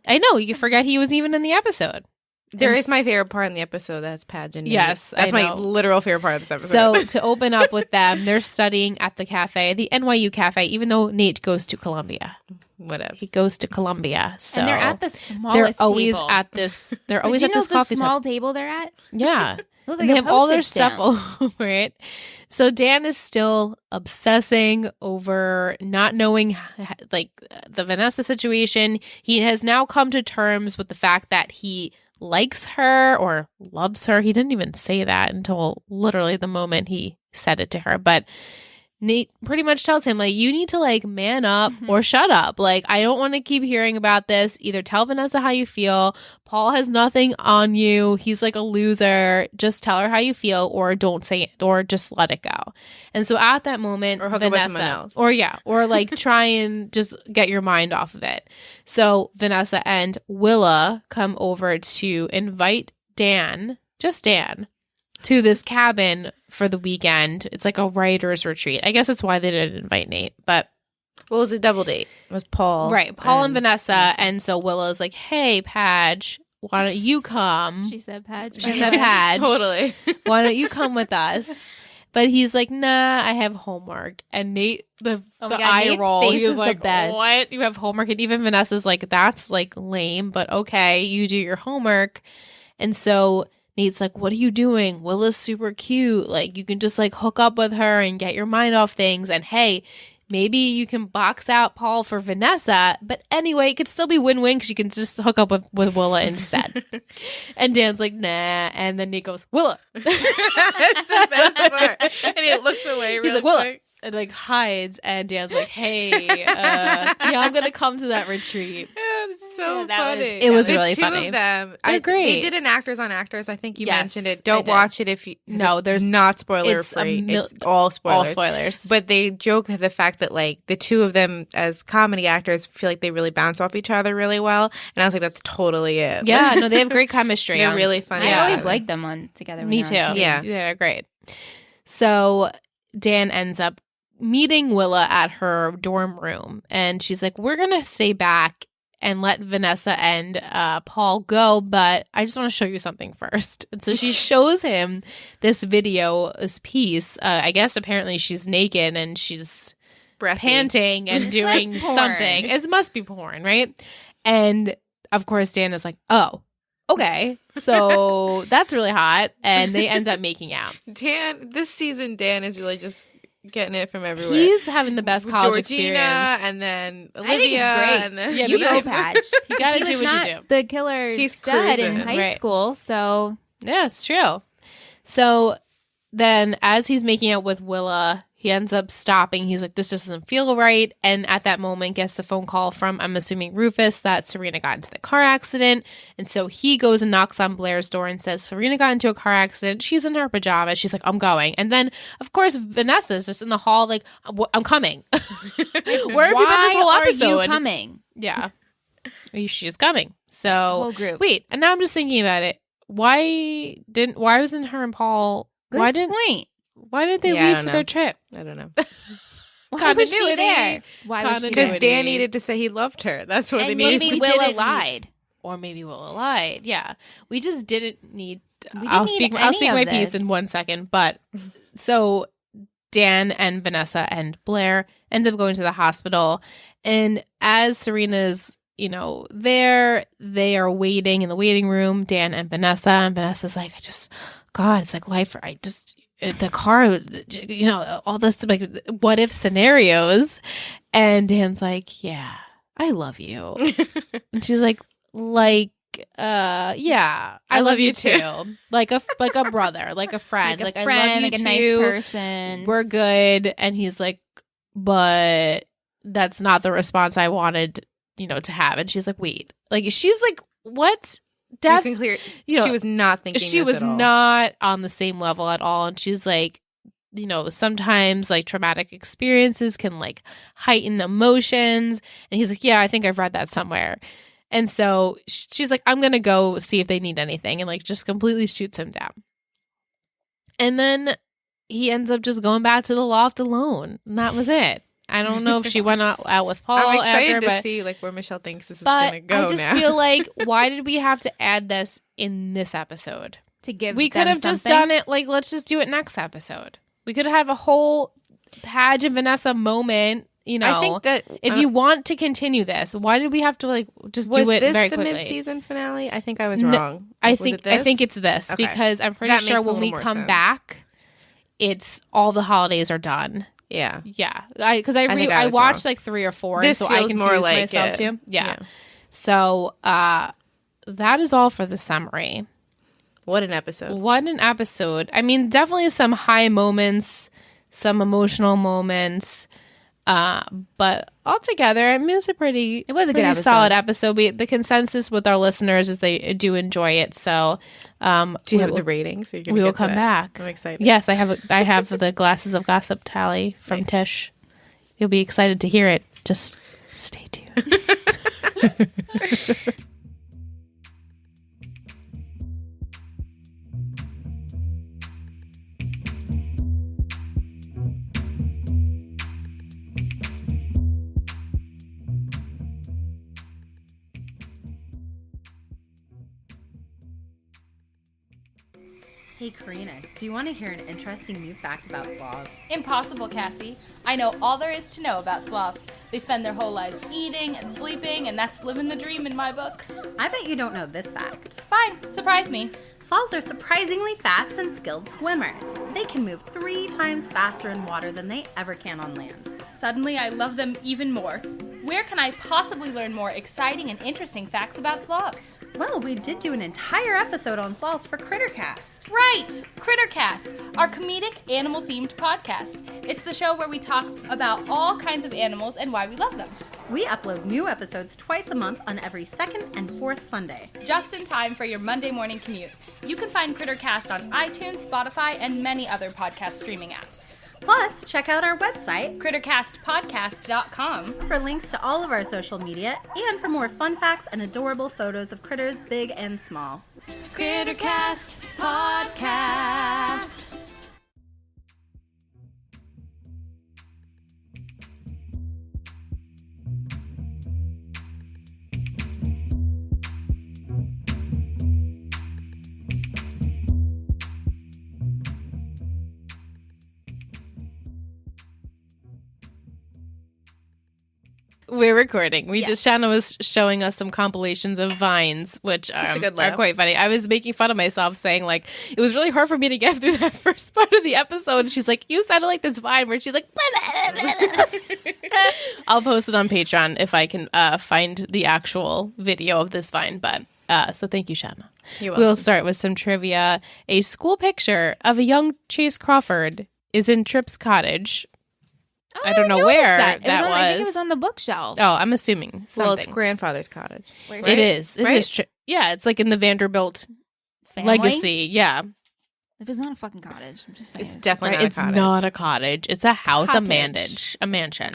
I know you forget he was even in the episode. There is my favorite part in the episode. That's Padge and Nate. Yes, that's my literal favorite part of this episode. So to open up with them, they're studying at the cafe, the NYU cafe, even though Nate goes to Columbia. Whatever. He goes to Columbia. So and they're at the smallest table. They're always at this coffee small table they're at? Yeah. Look like they have all their stuff all over it. So Dan is still obsessing over not knowing, like, the Vanessa situation. He has now come to terms with the fact that he likes her or loves her. He didn't even say that until literally the moment he said it to her. But Nate pretty much tells him, like, you need to, like, man up or shut up. Like, I don't want to keep hearing about this. Either tell Vanessa how you feel. Paul has nothing on you. He's, like, a loser. Just tell her how you feel, or don't say it, or just let it go. And so at that moment, or hook up with someone else. Or like try and just get your mind off of it. So Vanessa and Willa come over to invite Dan, just Dan, to this cabin for the weekend. It's like a writer's retreat. I guess that's why they didn't invite Nate. But what was the double date? It was Paul. Right. Paul and Vanessa. And so Willa's like, hey, Padge, why don't you come? She said Padge. Totally. Why don't you come with us? But he's like, nah, I have homework. And Nate, the eye Nate's roll, he was like, best. What? You have homework? And even Vanessa's like, that's, like, lame, but okay, you do your homework. And so Nate's like, what are you doing? Willa's super cute. Like, you can just, like, hook up with her and get your mind off things. And hey, maybe you can box out Paul for Vanessa. But anyway, it could still be win-win because you can just hook up with Willa instead. And Dan's like, nah. And then Nate goes, Willa. That's the best part. And he looks away really He's like, Willa. quick. And, like, hides. And Dan's like, hey, yeah, I'm going to come to that retreat. Yeah, it's so funny. It was really the funny. Two of them. They're great. They did an Actors on Actors. I think you mentioned it. I Don't did. watch it if you. No, there's not spoiler free. It's all spoilers. All spoilers. But they joke at the fact that, like, the two of them as comedy actors feel like they really bounce off each other really well. And I was like, that's totally it. Yeah, no, they have great chemistry. They're really funny. I always liked them on together. When Me too. Yeah, they're great. So Dan ends up meeting Willa at her dorm room, and she's like, we're gonna stay back and let Vanessa and Paul go, but I just want to show you something first. And so she shows him this video, this piece. I guess apparently she's naked and she's panting and doing like something. It must be porn, right? And of course Dan is like, oh, okay, so that's really hot. And they end up making out. This season Dan is really just getting it from everywhere. He's having the best college Georgina, experience. and then Olivia. I think it's great. And then Yeah, you go, too. Patch. You got to He do was what not you do. the killer He's stud in cruising. high school, so Yeah, it's true. So then as he's making out with Willa, he ends up stopping. He's like, this just doesn't feel right. And at that moment gets the phone call from, I'm assuming, Rufus, that Serena got into the car accident. And so he goes and knocks on Blair's door and says, Serena got into a car accident. She's in her pajamas. She's like, I'm going. And then, of course, Vanessa's just in the hall like, I'm coming. Where have you been this whole episode? Are you coming? Yeah. She's coming. So, Whole group. Wait, and now I'm just thinking about it. Why wasn't her and Paul... Good point. Why didn't they leave for their trip? I don't know. Why was she there? Why was she Because there? Dan needed to say he loved her. That's what And they needed. maybe Willa lied. Or maybe Willa lied. Yeah. We just didn't need... I'll speak my piece in 1 second. But so Dan and Vanessa and Blair end up going to the hospital. And as Serena's, there, they are waiting in the waiting room, Dan and Vanessa's like, God, it's like life. The car, all this like what if scenarios. And Dan's like, yeah, I love you. And she's like, yeah, I love you too. like a brother, like a friend, like I love you like too. A nice person. We're good. And he's like, but that's not the response I wanted, to have. And she's like, wait, she's like, what? Death, she was not thinking she was not on the same level at all. And she's like, sometimes like traumatic experiences can like heighten emotions. And he's like, yeah, I think I've read that somewhere. And so she's like, I'm gonna go see if they need anything, and like just completely shoots him down. And then he ends up just going back to the loft alone, and that was it. I don't know if she went out with Paul. I'm excited to see like where Michelle thinks this is going to go. I just feel like, why did we have to add this in this episode? To give we could have just done it like, let's just do it next episode. We could have a whole Padge and Vanessa moment. I think that if you want to continue this, why did we have to like just do it very quickly? Was this the mid-season finale? I think I was wrong. I think it's this because I'm pretty sure when we come back, it's all the holidays are done. Yeah. Because I watched like 3 or 4, this so feels I confused more like myself too. Yeah. So that is all for the summary. What an episode! I mean, definitely some high moments, some emotional moments. But altogether, I mean, it was a pretty good solid episode. The consensus with our listeners is they do enjoy it. So, do you have the ratings? We will come back. I'm excited. Yes, I have the Glasses of Gossip tally from Tish. You'll be excited to hear it. Just stay tuned. Hey Karina, do you want to hear an interesting new fact about sloths? Impossible, Cassie. I know all there is to know about sloths. They spend their whole lives eating and sleeping, and that's living the dream in my book. I bet you don't know this fact. Fine, surprise me. Sloths are surprisingly fast and skilled swimmers. They can move 3 times faster in water than they ever can on land. Suddenly, I love them even more. Where can I possibly learn more exciting and interesting facts about sloths? Well, we did do an entire episode on sloths for Crittercast. Right! Crittercast, our comedic animal-themed podcast. It's the show where we talk about all kinds of animals and why we love them. We upload new episodes twice a month on every 2nd and 4th Sunday. Just in time for your Monday morning commute. You can find Crittercast on iTunes, Spotify, and many other podcast streaming apps. Plus, check out our website, CrittercastPodcast.com, for links to all of our social media and for more fun facts and adorable photos of critters big and small. Crittercast Podcast. We're recording. Shanna was showing us some compilations of Vines, which are quite funny. I was making fun of myself saying, like, it was really hard for me to get through that first part of the episode. And she's like, you sounded like this Vine where she's like, I'll post it on Patreon if I can find the actual video of this Vine. But so thank you, Shanna. You're welcome. We'll start with some trivia. A school picture of a young Chase Crawford is in Tripp's cottage. I don't know where that was. I think it was on the bookshelf. Oh, I'm assuming something. Well, it's grandfather's cottage. Right? It is. It is. Yeah, it's like in the Vanderbilt family? legacy. Yeah. If it's not a fucking cottage, I'm just saying. It's definitely not a cottage. It's not a cottage. It's a house, a mansion.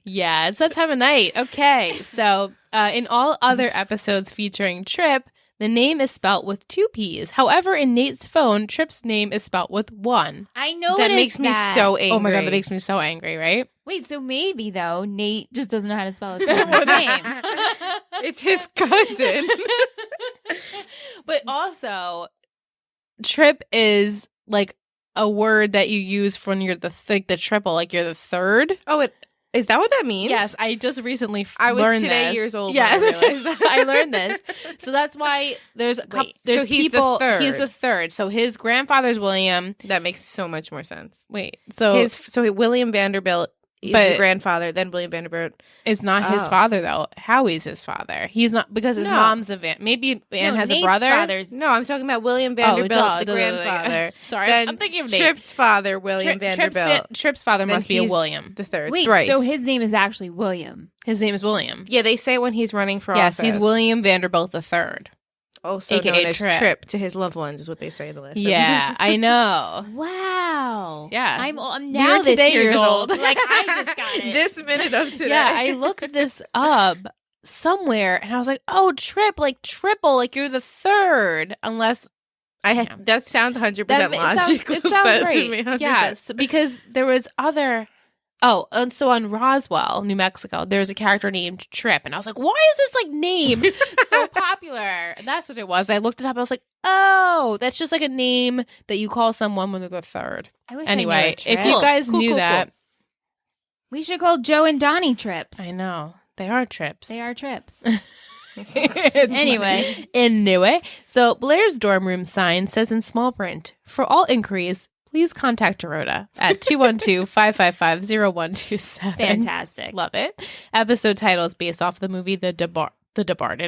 Yeah, it's that time of night. Okay, so in all other episodes featuring Tripp, the name is spelt with 2 P's. However, in Nate's phone, Tripp's name is spelt with 1. I know that makes me so angry. Oh my God, that makes me so angry, right? Wait, so maybe, though, Nate just doesn't know how to spell his cousin's name. It's his cousin. But also, Tripp is like a word that you use when you're the triple, like you're the third. Oh, is that what that means? Yes, I just recently I was learned today this. Years old. Yes, when I realized that. I learned this. So that's why there's a couple. There's so he's people. the third. He's the third. So his grandfather's William. That makes so much more sense. Wait, so William Vanderbilt is the grandfather. Then William Vanderbilt is not his father though. Howie's his father. He's not because his mom's a Van. Maybe Van has Nate's a brother. No, I'm talking about William Vanderbilt, the grandfather. Sorry, then I'm thinking of Nate. Tripp's father, William Vanderbilt. Tripp's father must be a William. The third. Wait, thrice. so his name is actually William. His name is William. Yeah, they say when he's running for office. Yes, he's William Vanderbilt the third. Also AKA known as Tripp. Tripp to his loved ones is what they say in the list. Yeah, I know. Wow. Yeah. I'm now today years years old. old. Like, I just got it. This minute of today. Yeah, I looked this up somewhere and I was like, oh, Tripp, like triple, like you're the third. Unless that sounds 100% logical. It sounds right. Yes, because there was other. Oh, and so on Roswell, New Mexico, there's a character named Tripp, and I was like, why is this like name so popular? And that's what it was. I looked it up. I was like, oh, that's just like a name that you call someone when they're the third. Anyway, if you guys knew that, we should call Joe and Donnie Tripps. I know they are Tripps. They are Tripps. Anyway, so Blair's dorm room sign says in small print, "For all inquiries, please contact Dorota at 212-555-0127. Fantastic. Love it. Episode title is based off the movie The Debarted.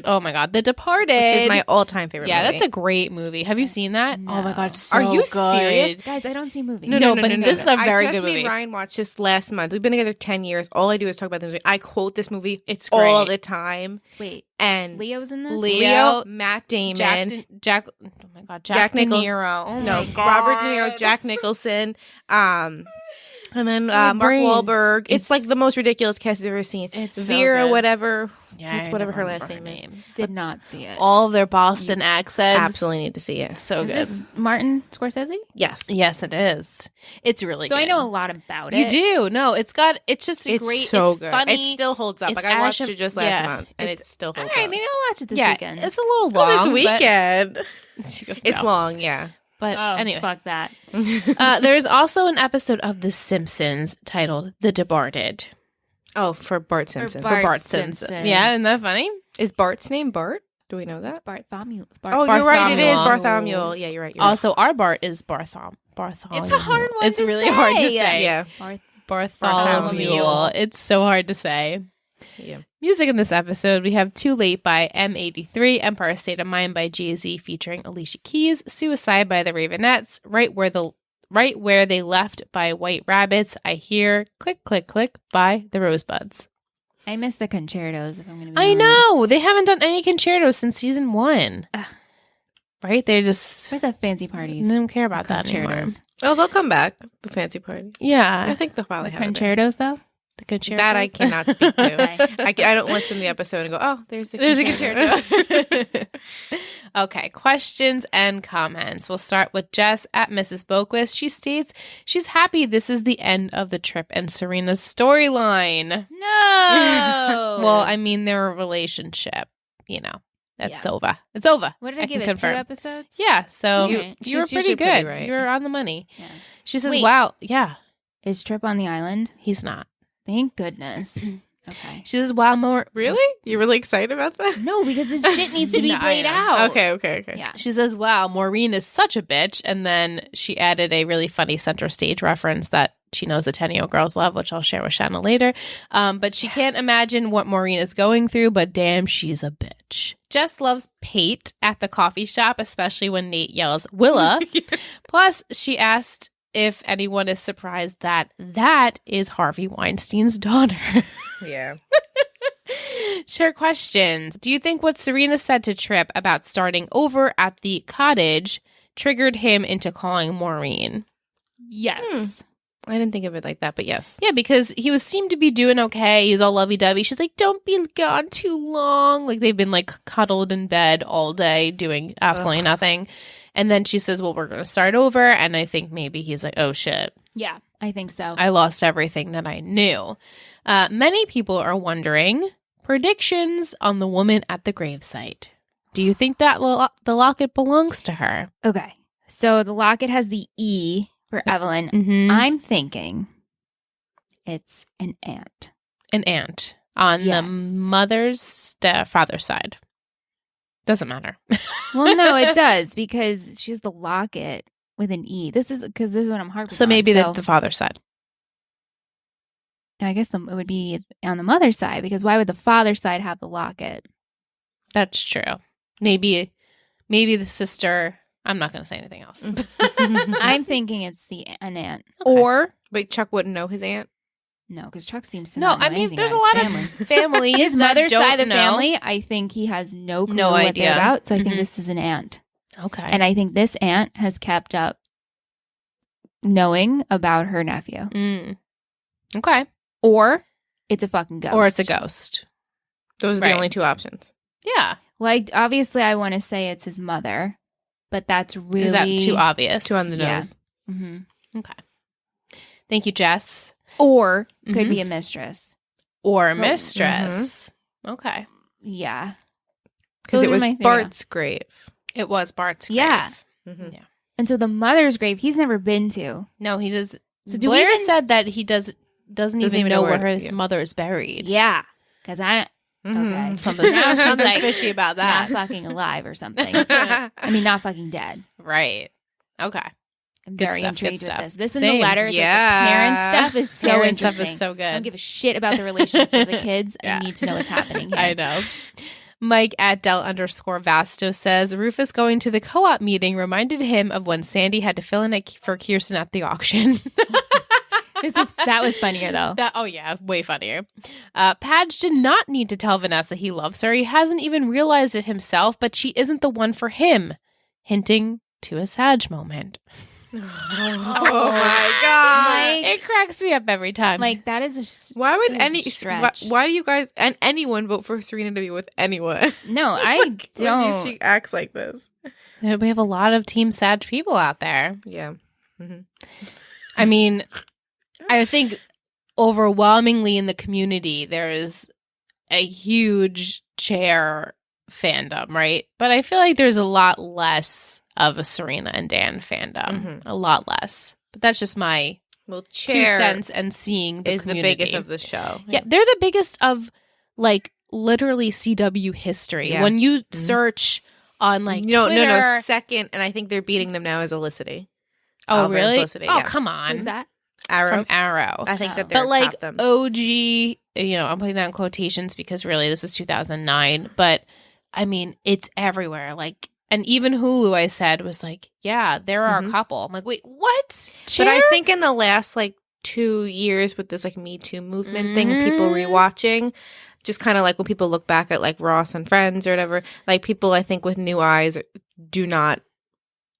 Oh my God, The Departed. Which is my all-time favorite movie. Yeah, that's a great movie. Have you seen that? No. Oh my God, so Are you good. serious? Guys, I don't see movies. No, but this is a very good movie. I just made Ryan watch this last month. We've been together 10 years. All I do is talk about this movie. I quote this movie all the time. Wait, and Leo's in this? Leo, Matt Damon, Jack De Niro. Oh my God. Robert De Niro, Jack Nicholson, and then Mark Wahlberg. It's like the most ridiculous cast I've ever seen. It's Vera, so good. whatever. Yeah, it's whatever her last name is. Did not see it. All of their Boston accents. Absolutely need to see it. So good. Is this Martin Scorsese? Yes. Yes, it is. It's really good. So I know a lot about You it. do. No, it's great. It's so good. Funny. It still holds up. Like I watched it just last month, and it still holds up. All right, maybe I'll watch it this weekend. It's a little long. This weekend. She goes, It's long, yeah. But anyway. Fuck that. There's also an episode of The Simpsons titled The Debarted. Oh, for Bart Simpson. For Bart Simpson. Simpson. Yeah, isn't that funny? Is Bart's name Bart? Do we know that? It's Bartholomew. Oh, you're right. It is Bartholomew. Yeah, you're right. Also, our Bart is Bartholomew. It's a hard one It's to really say. hard to say. Yeah. Bartholomew. It's so hard to say. Yeah. Music in this episode, we have Too Late by M83, Empire State of Mind by Jay-Z featuring Alicia Keys, Suicide by the Ravenettes, Right Where They Left by White Rabbits, I Hear, Click Click Click by the Rosebuds. I miss the concertos, if I'm going to be I honest. know! They haven't done any concertos since season 1. Right? They just... Where's that fancy parties? They don't care about that anymore. Concertos. Oh, they'll come back. The fancy party. Yeah. I think they'll probably The have it. concertos, though? The concertos? That I cannot speak to. Okay. I don't listen to the episode and go, oh, there's a concerto. Okay, questions and comments. We'll start with Jess at Mrs. Boquist. She states she's happy this is the end of the Tripp and Serena's storyline. No! Well, I mean, their relationship, that's over. It's over. What did I give can it? confirm. 2 episodes? Yeah, so Okay. you were She's pretty usually good. pretty right. You were on the money. Yeah. She says, Wait. wow, yeah. Is Trip on the island? He's not. Thank goodness. Okay. She says, wow, more. Really? You really excited about that? No, because this shit needs to be played out. Okay. Yeah. She says, wow, Maureen is such a bitch. And then she added a really funny center stage reference that she knows the 10-year-old girls love, which I'll share with Shanna later. But she can't imagine what Maureen is going through, but damn, she's a bitch. Jess loves Pate at the coffee shop, especially when Nate yells, Willa. Plus, she asked if anyone is surprised that is Harvey Weinstein's daughter. Yeah. Share questions. Do you think what Serena said to Trip about starting over at the cottage triggered him into calling Maureen? Yes. I didn't think of it like that, but yes. Yeah, because he seemed to be doing okay. He's all lovey-dovey. She's like, don't be gone too long. Like, they've been, like, cuddled in bed all day doing absolutely nothing. And then she says, well, we're going to start over. And I think maybe he's like, oh, shit. Yeah, I think so. I lost everything that I knew. Many people are wondering predictions on the woman at the gravesite. Do you think that the locket belongs to her? Okay. So the locket has the E for Evelyn. Mm-hmm. I'm thinking it's an aunt. An aunt on the mother's father's side. Doesn't matter. Well, no, it does because she's the locket with an E. This is what I'm harping on. So maybe the father's side. I guess it would be on the mother's side because why would the father's side have the locket? That's true. Maybe the sister. I'm not going to say anything else. I'm thinking it's an aunt. Okay. Or But Chuck wouldn't know his aunt? no, because Chuck seems to No, not know I mean, anything there's a about lot his of families. his that mother's don't side of the know. family. I think he has no clue No what idea. they're about. So I think Mhm. this is an aunt. Okay. And I think this aunt has kept up knowing about her nephew. Okay. Or it's a fucking ghost. Or it's a ghost. Those are Right. the only two options. Yeah. Like, obviously, I want to say it's his mother, but that's really... Is that too obvious? Two on the Yeah. nose. Mm-hmm. Okay. Thank you, Jess. Or could Mhm. be a mistress. Or a mistress. Okay. Yeah. Because Those it are was my three. Bart's grave. It was Bart's grave. Yeah. Mhm. Yeah. And so the mother's grave, he's never been to. No, he does. So do we Blair even- said that he doesn't even know where his yeah. mother is buried. Yeah. Because I... Mhm. Okay. Something's, Now she's something's like, fishy about Not that. fucking alive or something. I mean, not fucking dead. Right. Okay. I'm Good very stuff, intrigued good with stuff. this. This and Same. the letters, Yeah. like the parent stuff is so Parent interesting. stuff is so good. I don't give a shit about the relationships of the kids. Yeah. I need to know what's happening here. I know. Mike at Del_Vasto says Rufus going to the co-op meeting reminded him of when Sandy had to fill in for Kirsten at the auction. That was funnier though. Oh yeah, way funnier. Padge did not need to tell Vanessa he loves her. He hasn't even realized it himself, but she isn't the one for him, hinting to a Sag moment. Oh my god! It cracks me up every time. Like that is Why would that is a stretch. why do you guys and anyone vote for Serena to be with anyone? No, I When don't. she acts like this. we have a lot of Team Sag people out there. Yeah. I mean, I think overwhelmingly in the community, there is a huge Chair fandom, right? But I feel like there's a lot less of a Serena and Dan fandom. A lot less. But that's just my Well, 2 Chair cents and seeing the is the community. biggest of the show. Yeah, they're the biggest of like literally CW history. Yeah. When you search on like No, Twitter, second, and I think they're beating them now as Olicity. oh Alva and really? Felicity, Oh yeah. come on, Who's that? Arrow. from Arrow. I think Oh. that they're But like top them. OG, I'm putting that in quotations because really this is 2009. But I mean, it's everywhere. Like, and even Hulu, I said, was like, yeah, there are a couple. I'm like, wait, what? But I Chair? think in the last like 2 years with this like Me Too movement thing, people rewatching, just kind of like when people look back at like Ross and Friends or whatever, like people I think with new eyes do not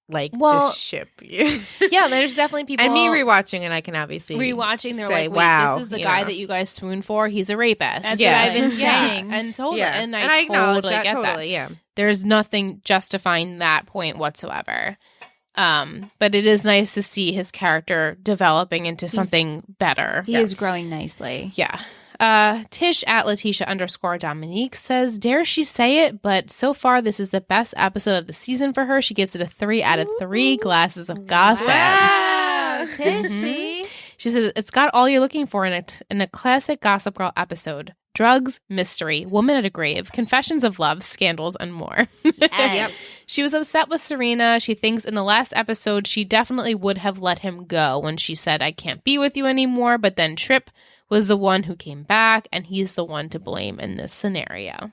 like this ship. yeah, there's definitely people. And me rewatching it, I can obviously rewatching, they're say, like, wait, wow, this is the you guy know. that you guys swoon for. He's a rapist. That's Yeah. what I've been Yeah, saying. and totally, Yeah. and I acknowledge totally that get totally. that. Yeah. There's nothing justifying that point whatsoever. But it is nice to see his character developing into something better. He is growing nicely. Yeah. Tish at Letitia_Dominique says, dare she say it, but so far this is the best episode of the season for her. She gives it a 3 out of 3 glasses of gossip. Wow. Tishy. She says, it's got all you're looking for in a classic Gossip Girl episode. Drugs, mystery, woman at a grave, confessions of love, scandals, and more. Yep. She was upset with Serena. She thinks in the last episode she definitely would have let him go when she said, I can't be with you anymore. But then Tripp was the one who came back, and he's the one to blame in this scenario.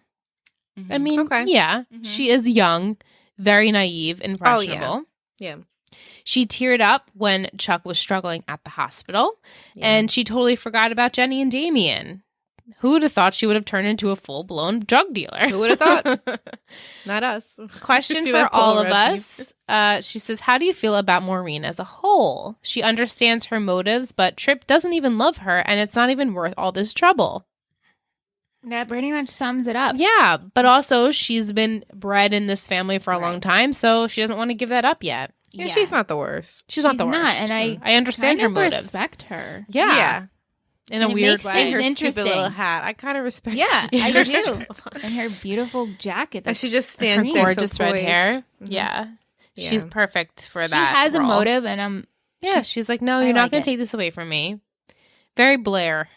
Mm-hmm. I mean, yeah, she is young, very naive, impressionable. Oh, yeah. She teared up when Chuck was struggling at the hospital, and she totally forgot about Jenny and Damien. Who would have thought she would have turned into a full-blown drug dealer? Who would have thought? Not us. Question for all of us. She says, how do you feel about Maureen as a whole? She understands her motives, but Tripp doesn't even love her, and it's not even worth all this trouble. That pretty much sums it up. Yeah, but also she's been bred in this family for a long time, so she doesn't want to give that up yet. Yeah, she's not the worst. She's not the worst. And I understand her motives. Respect her. Yeah. In a weird way. Her interesting. Stupid little hat. I kind of respect Yeah, I her. do. And her beautiful jacket. And she just stands there gorgeous so red poised. hair. Mm-hmm. Yeah. She's perfect for that. She has role. a motive, and she's like, no, you're not going to take this away from me. Very Blair.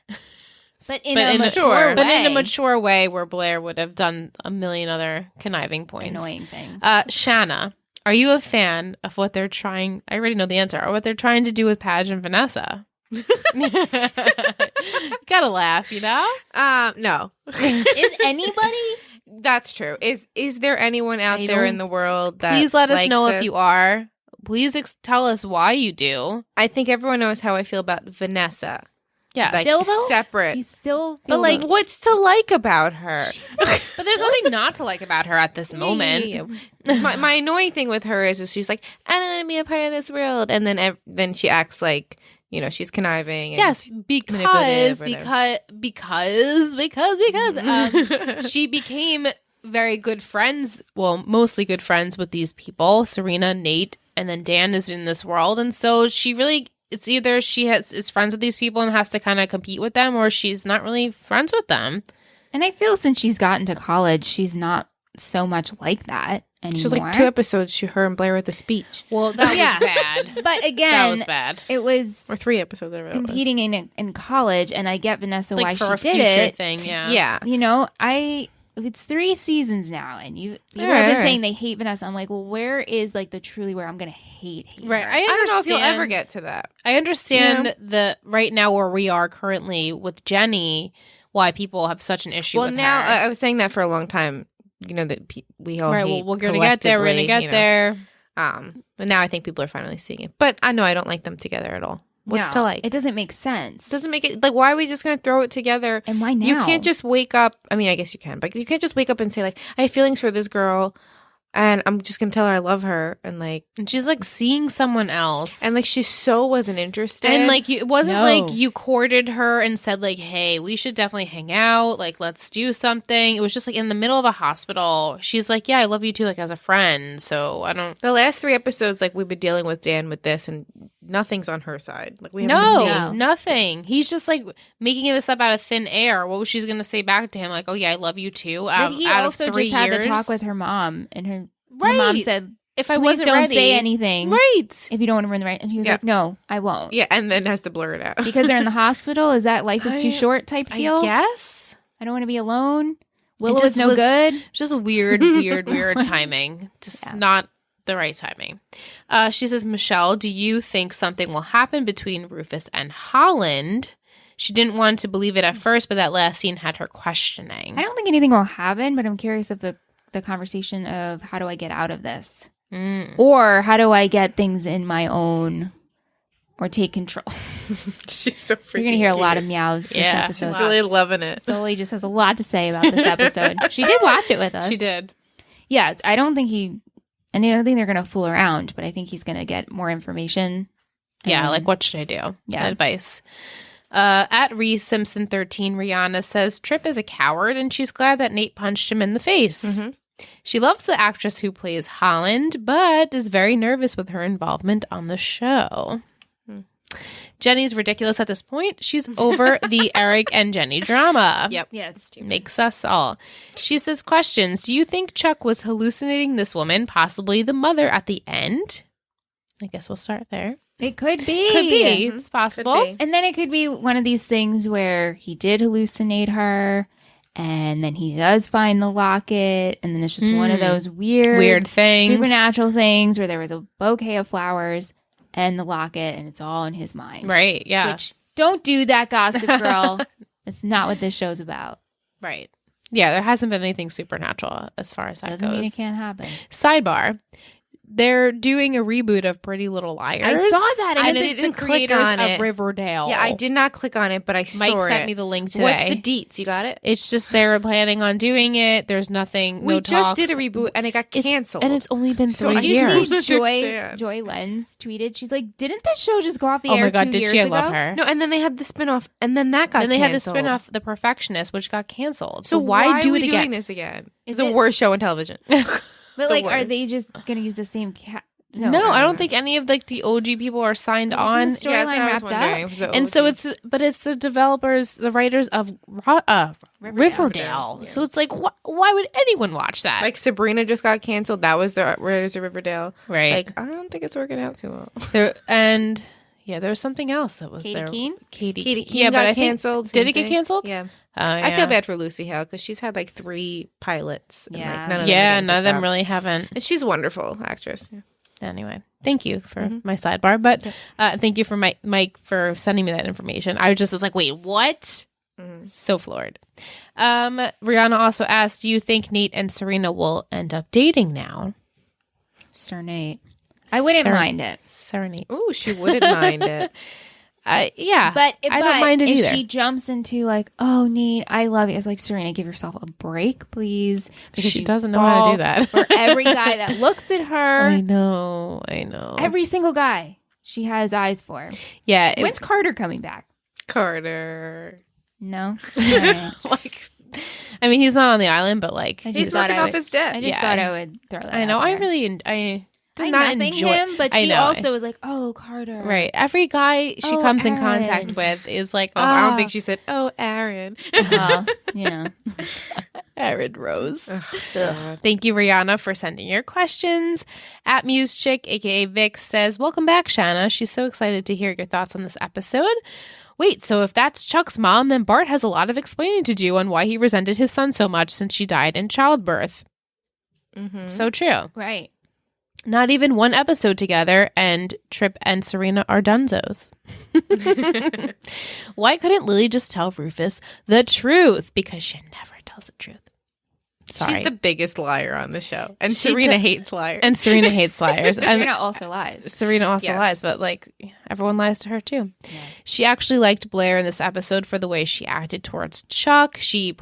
But in a mature way. But in a mature way where Blair would have done a million other conniving points. Annoying things. Shanna, are you a fan of what they're trying? I already know the answer. Or what they're trying to do with Padge and Vanessa? Gotta laugh, you know? No. Is anybody? That's true. Is there anyone out there in the world that please let us know this? if you are. Please tell us why you do. I think everyone knows how I feel about Vanessa. Yeah, like, still though? Separate. You still feel but like, what's to like about her? But there's nothing not to like about her at this moment. Yeah. My annoying thing with her is she's like, I don't want to be a part of this world, and then she acts like, you know, she's conniving. And yes, because she became very good friends. Well, mostly good friends with these people, Serena, Nate, and then Dan is in this world, and so she really. It's either she is friends with these people and has to kind of compete with them, or she's not really friends with them. And I feel since she's gotten to college, she's not so much like that anymore. She was like 2 episodes. Her and Blair at the speech. Well, that was bad. But again, that was bad. It was or 3 episodes. Competing in college, and I get Vanessa like why for she a did future it. Thing, yeah. You know, it's 3 seasons now, and people have been saying they hate Vanessa. I'm like, well, where is like the truly where I'm gonna hate right? her? I don't know if you'll ever get to that. I understand the right now where we are currently with Jenny, why people have such an issue. With now her. I was saying that for a long time. You know that we all right. hate Well, we're gonna get there. We're gonna get there. But now I think people are finally seeing it. But I know I don't like them together at all. What's to like? It doesn't make sense. Doesn't make it like, why are we just going to throw it together? And why now? You can't just wake up. I mean, I guess you can, but you can't just wake up and say like, I have feelings for this girl, and I'm just going to tell her I love her, and she's like seeing someone else, and like she so wasn't interested, and like it wasn't like you courted her and said like, hey, we should definitely hang out, like let's do something. It was just like in the middle of a hospital. She's like, yeah, I love you too, like as a friend. So I don't. The last 3 episodes, like we've been dealing with Dan with this, and nothing's on her side. Like we haven't seen nothing. He's just like making this up out of thin air. What was she going to say back to him? Like, oh yeah, I love you too. But he out also of 3 just had years. to talk with her mom, and her mom said, if I please wasn't don't ready, say anything, right? If you don't want to ruin the right, and he was like, no, I won't. Yeah, and then has to blur it out because they're in the hospital. Is that life is too short type deal? I guess I don't want to be alone. Willow is no good. Just weird timing. Just not the right timing. She says, Michelle, do you think something will happen between Rufus and Holland? She didn't want to believe it at first, but that last scene had her questioning. I don't think anything will happen, but I'm curious of the conversation of how do I get out of this? Or how do I get things in my own or take control? She's so freaking You're going to hear cute. a lot of meows this episode. She's really loving it. Sully just has a lot to say about this episode. She did watch it with us. She did. Yeah, I don't think I don't think they're going to fool around, but I think he's going to get more information. Yeah, like what should I do? Yeah. Advice. At Reese Simpson 13, Rihanna says Tripp is a coward and she's glad that Nate punched him in the face. Mm-hmm. She loves the actress who plays Holland, but is very nervous with her involvement on the show. Jenny's ridiculous at this point. She's over the Eric and Jenny drama. Yep. Yeah, it's stupid. Makes us all. She says, questions. Do you think Chuck was hallucinating this woman, possibly the mother, at the end? I guess we'll start there. It could be. Could be. It's possible. Could be. And then it could be one of these things where he did hallucinate her, and then he does find the locket, and then it's just one of those weird things, supernatural things where there was a bouquet of flowers and the locket, and it's all in his mind. Right, yeah. Which, don't do that, Gossip Girl. That's not what this show's about. Right. Yeah, there hasn't been anything supernatural as far as that Doesn't goes. mean it can't happen. Sidebar. They're doing a reboot of Pretty Little Liars. I saw that. And I it's didn't the click creators on of it. Riverdale. Yeah, I did not click on it, but I saw Mike it. sent me the link today. What's the deets? You got it? It's just they're planning on doing it. There's nothing. We no just talks. did a reboot, and it got canceled. And it's only been 3 Did you years. see understand. Joy Lenz tweeted? She's like, didn't this show just go off the Oh air my god, 2 did years she? I ago? love her. No, and then they had the spinoff, and then that got Then they had the canceled. spinoff, The Perfectionist, which got canceled. So why do are we it doing again? this again? Is It's the it- worst show in television. But like, are worst. they just going to use the same cat? No, I don't think any of like the OG people are signed on. Isn't the storyline that's what I was wrapped wondering. up? Was the And so OG. it's the developers, the writers of Riverdale. Yeah. So it's like, why would anyone watch that? Like Sabrina just got canceled. That was the writers of Riverdale. right. Like, I don't think it's working out too well. There was something else that was Katie there. Keene? Katie Katie Keene. Keene Yeah, got but I think canceled. did same it get thing. canceled? Yeah. Oh, I feel yeah. bad for Lucy Hale because she's had like 3 pilots. And, Yeah. like, none of them Yeah, are getting none of picked them up. really haven't. And she's a wonderful actress. Yeah. Anyway, thank you for my sidebar, but thank you for Mike for sending me that information. I was like, wait, what? So floored. Rihanna also asked, do you think Nate and Serena will end up dating now? Sir Nate. I wouldn't mind it. Serenade. Ooh, she wouldn't mind it. Yeah, But I don't mind it if either. she jumps into like, oh, Nate, I love you. It's like, Serena, give yourself a break, please. She you doesn't know how to do that. For every guy that looks at her, I know. every single guy she has eyes for. Yeah. When's Carter coming back? Carter. No? All right. like, I mean, he's not on the island, but like, I He's just thought working I off was- his debt. I just Yeah. thought I would throw that I know. out I there. really, I did I not nothing enjoy him, but I she know. also was like, oh, Carter. Right. Every guy she Oh, comes in Aaron. contact with is like, I don't think she said, "Oh, Aaron." Well, you know. Aaron Rose. God. Thank you, Rihanna, for sending your questions. At MuseChick, aka Vic, says, welcome back, Shanna. She's so excited to hear your thoughts on this episode. Wait, so if that's Chuck's mom, then Bart has a lot of explaining to do on why he resented his son so much since she died in childbirth. Mhm. So true. Right. Not even one episode together, and Trip and Serena are dunzos. Why couldn't Lily just tell Rufus the truth? Because she never tells the truth. Sorry. She's the biggest liar on the show, and She Serena do- hates liars. And Serena hates liars. And Serena also lies. Serena also Yes. lies, but like everyone lies to her too. Yeah. She actually liked Blair in this episode for the way she acted towards Chuck. She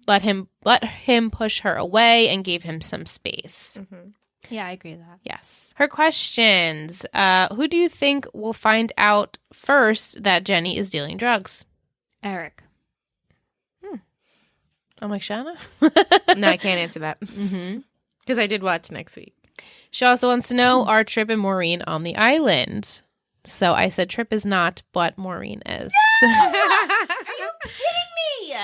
let him push her away and gave him some space. Yeah, I agree with that. Yes. Her questions. Who do you think will find out first that Jenny is dealing drugs? Eric. I'm like, Shanna? No, I can't answer that because I did watch next week. She also wants to know, are Trip and Maureen on the island? So I said Trip is not, but Maureen is. Are you kidding me?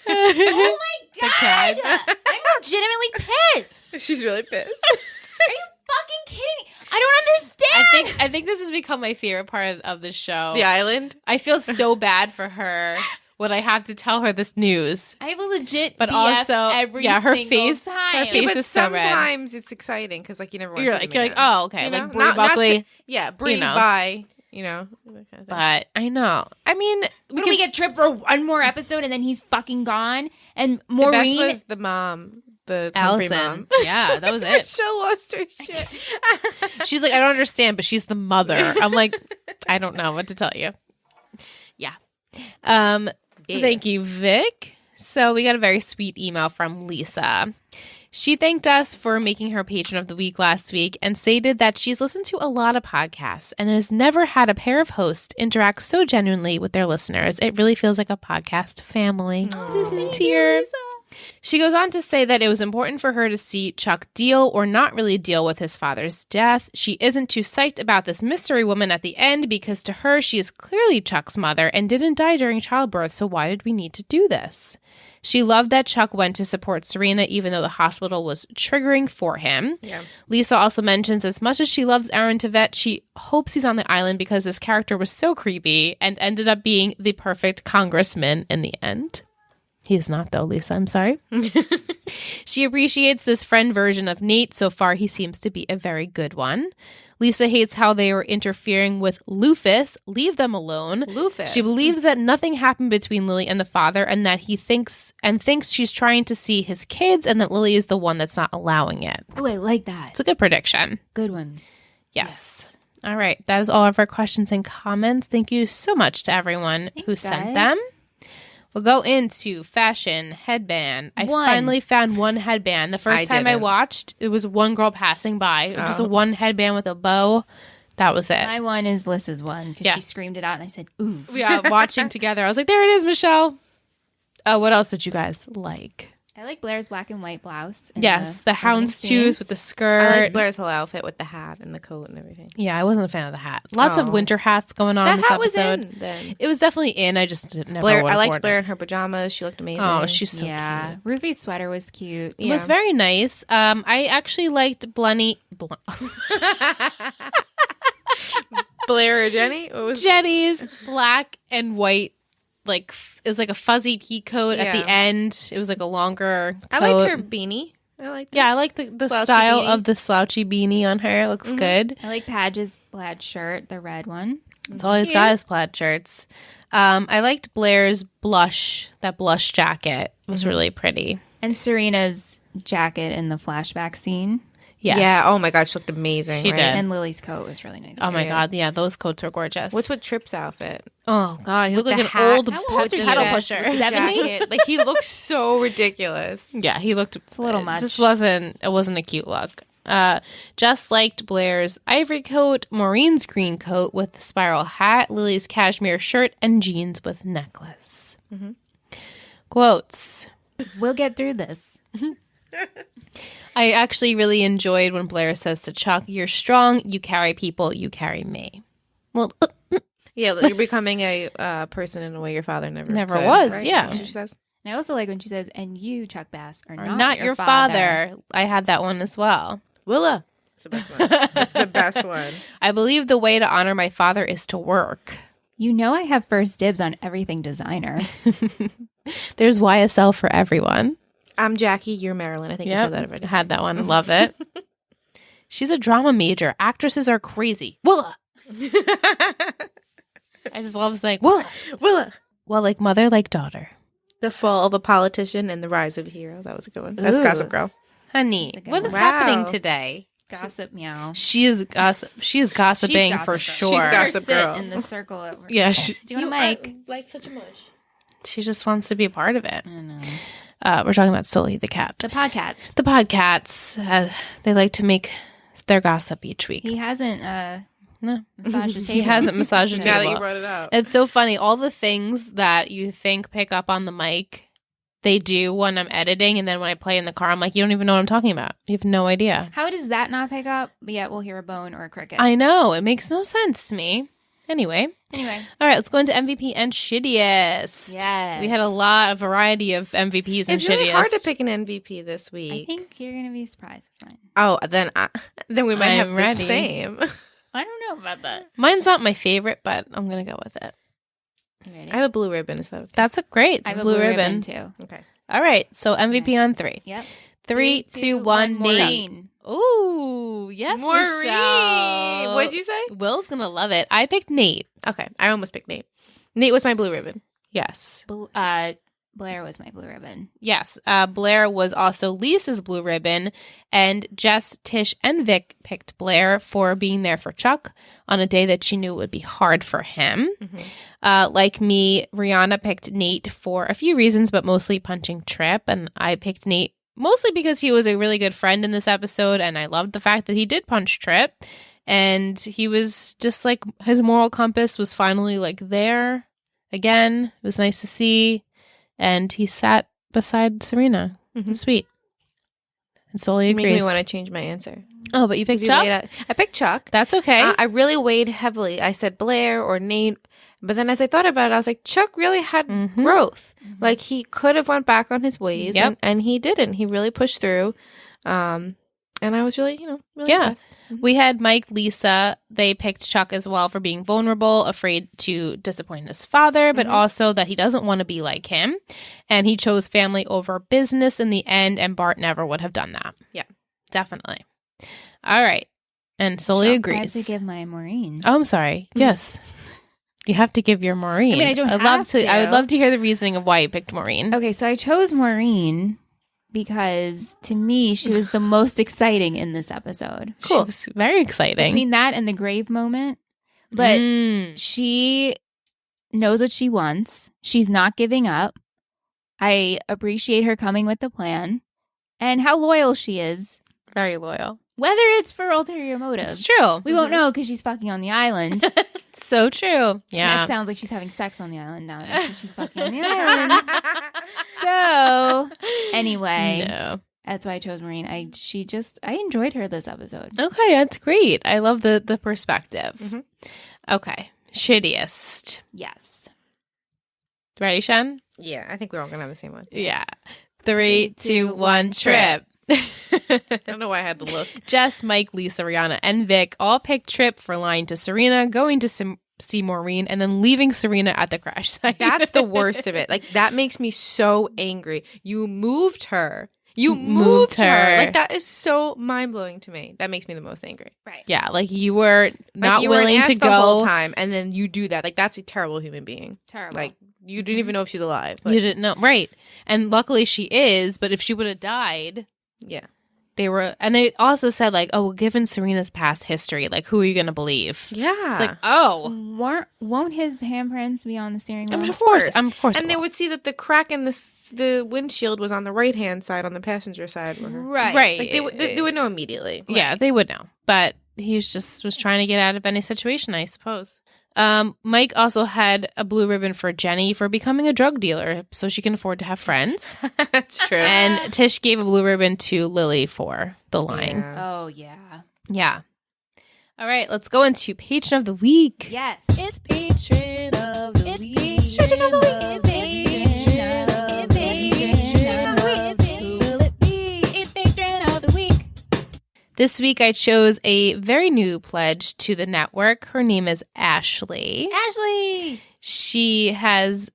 Oh my god! I'm legitimately pissed. She's really pissed. Are you fucking kidding me? I don't understand. I think this has become my favorite part of the show. The island. I feel so bad for her when I have to tell her this news. I have a legit But BF also, every her single face- her time. face but is so red. sometimes it's exciting because like you never watch You're them like, again. oh, okay. You Like know? Brie Not Buckley. say- yeah, Brie know. bye. You know, that kind of thing. But I know. I mean, When we get Trip for one more episode and then he's fucking gone, and the Maureen. best was the mom, the Humphrey Allison. mom. Yeah, that was it. She lost her shit. She's like, I don't understand, but she's the mother. I'm like, I don't know what to tell you. Yeah. Thank you, Vic. So we got a very sweet email from Lisa. She thanked us for making her patron of the week last week and stated that she's listened to a lot of podcasts and has never had a pair of hosts interact so genuinely with their listeners. It really feels like a podcast family. Tear. She goes on to say that it was important for her to see Chuck deal or not really deal with his father's death. She isn't too psyched about this mystery woman at the end because to her, she is clearly Chuck's mother and didn't die during childbirth, so why did we need to do this? She loved that Chuck went to support Serena even though the hospital was triggering for him. Yeah. Lisa also mentions as much as she loves Aaron Tveit, she hopes he's on the island because this character was so creepy and ended up being the perfect congressman in the end. He is not, though, Lisa. I'm sorry. She appreciates this friend version of Nate. So far, he seems to be a very good one. Lisa hates how they were interfering with Lufus. Leave them alone. Lufus. She believes that nothing happened between Lily and the father and that he thinks she's trying to see his kids and that Lily is the one that's not allowing it. Oh, I like that. It's a good prediction. Good one. Yes. All right. That is all of our questions and comments. Thank you so much to everyone who sent them. We'll go into fashion headband. I finally found one headband. The first time I watched, it was one girl passing by. Just a one headband with a bow. That was it. My one is Lissa's one because she screamed it out and I said, ooh. Yeah, watching together. I was like, there it is, Michelle. What else did you guys like? I like Blair's black and white blouse. Yes, the houndstooth with the skirt. I liked Blair's whole outfit with the hat and the coat and everything. Yeah, I wasn't a fan of the hat. Lots of winter hats going on in this episode. That hat was in then. It was definitely in. I just never Blair. I liked worn Blair it. in her pajamas. She looked amazing. Oh, she's so cute. Ruby's sweater was cute. It was very nice. I actually liked Blair or Jenny? What was Jenny's black and white. Like it was like a fuzzy pea coat at the end. It was like a longer coat. I liked her beanie. I like the style of the slouchy beanie on her. It looks good. I like Padge's plaid shirt, the red one. It's all he's got is plaid shirts. I liked Blair's blush jacket. It was really pretty. And Serena's jacket in the flashback scene. Yes. Yeah. Oh my God, she looked amazing. She did. And Lily's coat was really nice. Oh my God. Yeah, those coats are gorgeous. What's with Tripp's outfit? Oh God, he looked like an old pedal pusher. 70? Like he looks so ridiculous. Yeah, he looked. It's a little much. It wasn't a cute look. Just liked Blair's ivory coat, Maureen's green coat with the spiral hat, Lily's cashmere shirt, and jeans with necklace. Quotes. We'll get through this. I actually really enjoyed when Blair says to Chuck, "You're strong, you carry people, you carry me." Well, yeah, you're becoming a person in a way your father never could, was. Right? Yeah, That's what she says. And I also like when she says, "And you, Chuck Bass, are not your father." I had that one as well. Willa. It's the best one. It's the best one. I believe the way to honor my father is to work. You know I have first dibs on everything designer. There's YSL for everyone. I'm Jackie, you're Marilyn. I think you said that already. I had that one. Love it. She's a drama major. Actresses are crazy. Willa. I just love saying Willa. Willa. Well, like mother, like daughter. The fall of a politician and the rise of a hero. That was a good one. That's Gossip Girl. Honey, what is happening today? Gossip meow. She is gossiping for sure. She's Gossip Girl. In the circle over. Yeah. Do you want to make? Like such a mush. She just wants to be a part of it. I know. We're talking about Sully the cat. The podcats. The podcats. They like to make their gossip each week. He hasn't massaged the table. He hasn't massaged the table. Now that you brought it up. It's so funny. All the things that you think pick up on the mic, they do when I'm editing. And then when I play in the car, I'm like, you don't even know what I'm talking about. You have no idea. How does that not pick up? But yet we'll hear a bone or a cricket. I know. It makes no sense to me. Anyway. All right, let's go into MVP and shittiest. Yes. We had a variety of MVPs and It's shittiest. really hard to pick an MVP this week. I think you're going to be surprised with mine. Oh, then we might have ready. the same. I don't know about that. Mine's not my favorite, but I'm going to go with it. You ready? I have a blue ribbon. Is that okay? That's a great I have blue a blue ribbon. too. Okay. All right, so MVP on 3. Yep. 3, 2, 1, Nate. Maureen. Ooh, yes, Maureen. Michelle. What'd you say? Will's going to love it. I picked Nate. Okay. I almost picked Nate. Nate was my blue ribbon. Yes. Blair was my blue ribbon. Yes. Blair was also Lisa's blue ribbon, and Jess, Tish, and Vic picked Blair for being there for Chuck on a day that she knew would be hard for him. Mm-hmm. Like me, Rihanna picked Nate for a few reasons, but mostly punching Tripp, and I picked Nate mostly because he was a really good friend in this episode, and I loved the fact that he did punch Tripp, and he was just like, his moral compass was finally like there again. It was nice to see. And he sat beside Serena. Mm-hmm. Sweet. And solely agrees. Make me want to change my answer. Oh, but you picked Chuck? I picked Chuck. That's okay. I really weighed heavily. I said Blair or Nate. But then as I thought about it, I was like, Chuck really had growth. Mm-hmm. Like, he could have went back on his ways, and he didn't. He really pushed through. And I was really, really impressed. Mm-hmm. We had Mike, Lisa. They picked Chuck as well for being vulnerable, afraid to disappoint his father, but also that he doesn't want to be like him. And he chose family over business in the end, and Bart never would have done that. Yeah. Definitely. All right. And solely agrees. I have to give my Maureen. Oh, I'm sorry. Yes. You have to give your Maureen. I mean, I don't have to. I would love to hear the reasoning of why you picked Maureen. Okay, so I chose Maureen because to me, she was the most exciting in this episode. Cool. She was very exciting. Between that and the grave moment. But she knows what she wants. She's not giving up. I appreciate her coming with the plan and how loyal she is. Very loyal. Whether it's for ulterior motives. It's true. We won't know because she's fucking on the island. So true. Yeah. That sounds like she's having sex on the island now that she's fucking on the island. So, anyway. No. That's why I chose Maureen. I enjoyed her this episode. Okay, that's great. I love the perspective. Mm-hmm. Okay. Shittiest. Yes. Ready, Shen? Yeah, I think we're all going to have the same one. Yeah. 3, 2, 1, Trip. I don't know why I had to look. Jess, Mike, Lisa, Rihanna, and Vic all picked Trip for lying to Serena, going to see Maureen, and then leaving Serena at the crash site. That's the worst of it. Like, that makes me so angry. You moved her. You moved her. Like, that is so mind-blowing to me. That makes me the most angry. Right. Yeah, like you were not you willing to go the whole time, and then you do that. Like, that's a terrible human being. Terrible. Like, you didn't even know if she's alive. Like, you didn't know. Right. And luckily she is, but if she would have died... Yeah. They also said, like, oh, given Serena's past history, like, who are you going to believe? Yeah. It's like, oh. Won't his handprints be on the steering wheel? Of course. And they would see that the crack in the windshield was on the right-hand side, on the passenger side. Right. Right. Like, they would know immediately. Yeah, they would know. But he was trying to get out of any situation, I suppose. Mike also had a blue ribbon for Jenny for becoming a drug dealer so she can afford to have friends. That's true. And Tish gave a blue ribbon to Lily for the lying. Yeah. Oh, yeah. Yeah. All right, let's go into Patron of the Week. Yes. It's Patron of the Week. It's Patron of the Week. It's Patron of the Week. Who will it be? It's Patron of the Week. This week I chose a very new pledge to the network. Her name is Ashley. Ashley! She has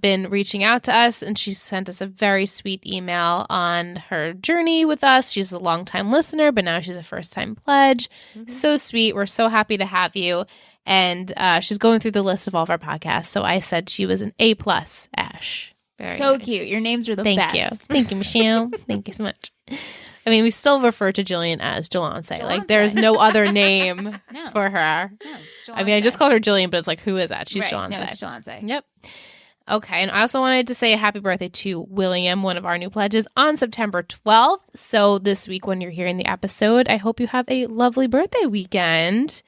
been reaching out to us, and she sent us a very sweet email on her journey with us. She's a longtime listener, but now she's a first-time pledge. Mm-hmm. So sweet. We're so happy to have you. And she's going through the list of all of our podcasts. So I said she was an A+, Ash. Very so nice. Cute. Your names are the best. Thank you. Thank you, Michelle. Thank you so much. I mean, we still refer to Jillian as Jolonce. Like, there's no other name for her. No, I mean, I just called her Jillian, but it's like, who is that? She's Jolonce. No, it's Jolonce. Yep. Okay, and I also wanted to say a happy birthday to William, one of our new pledges, on September 12th. So this week when you're hearing the episode, I hope you have a lovely birthday weekend.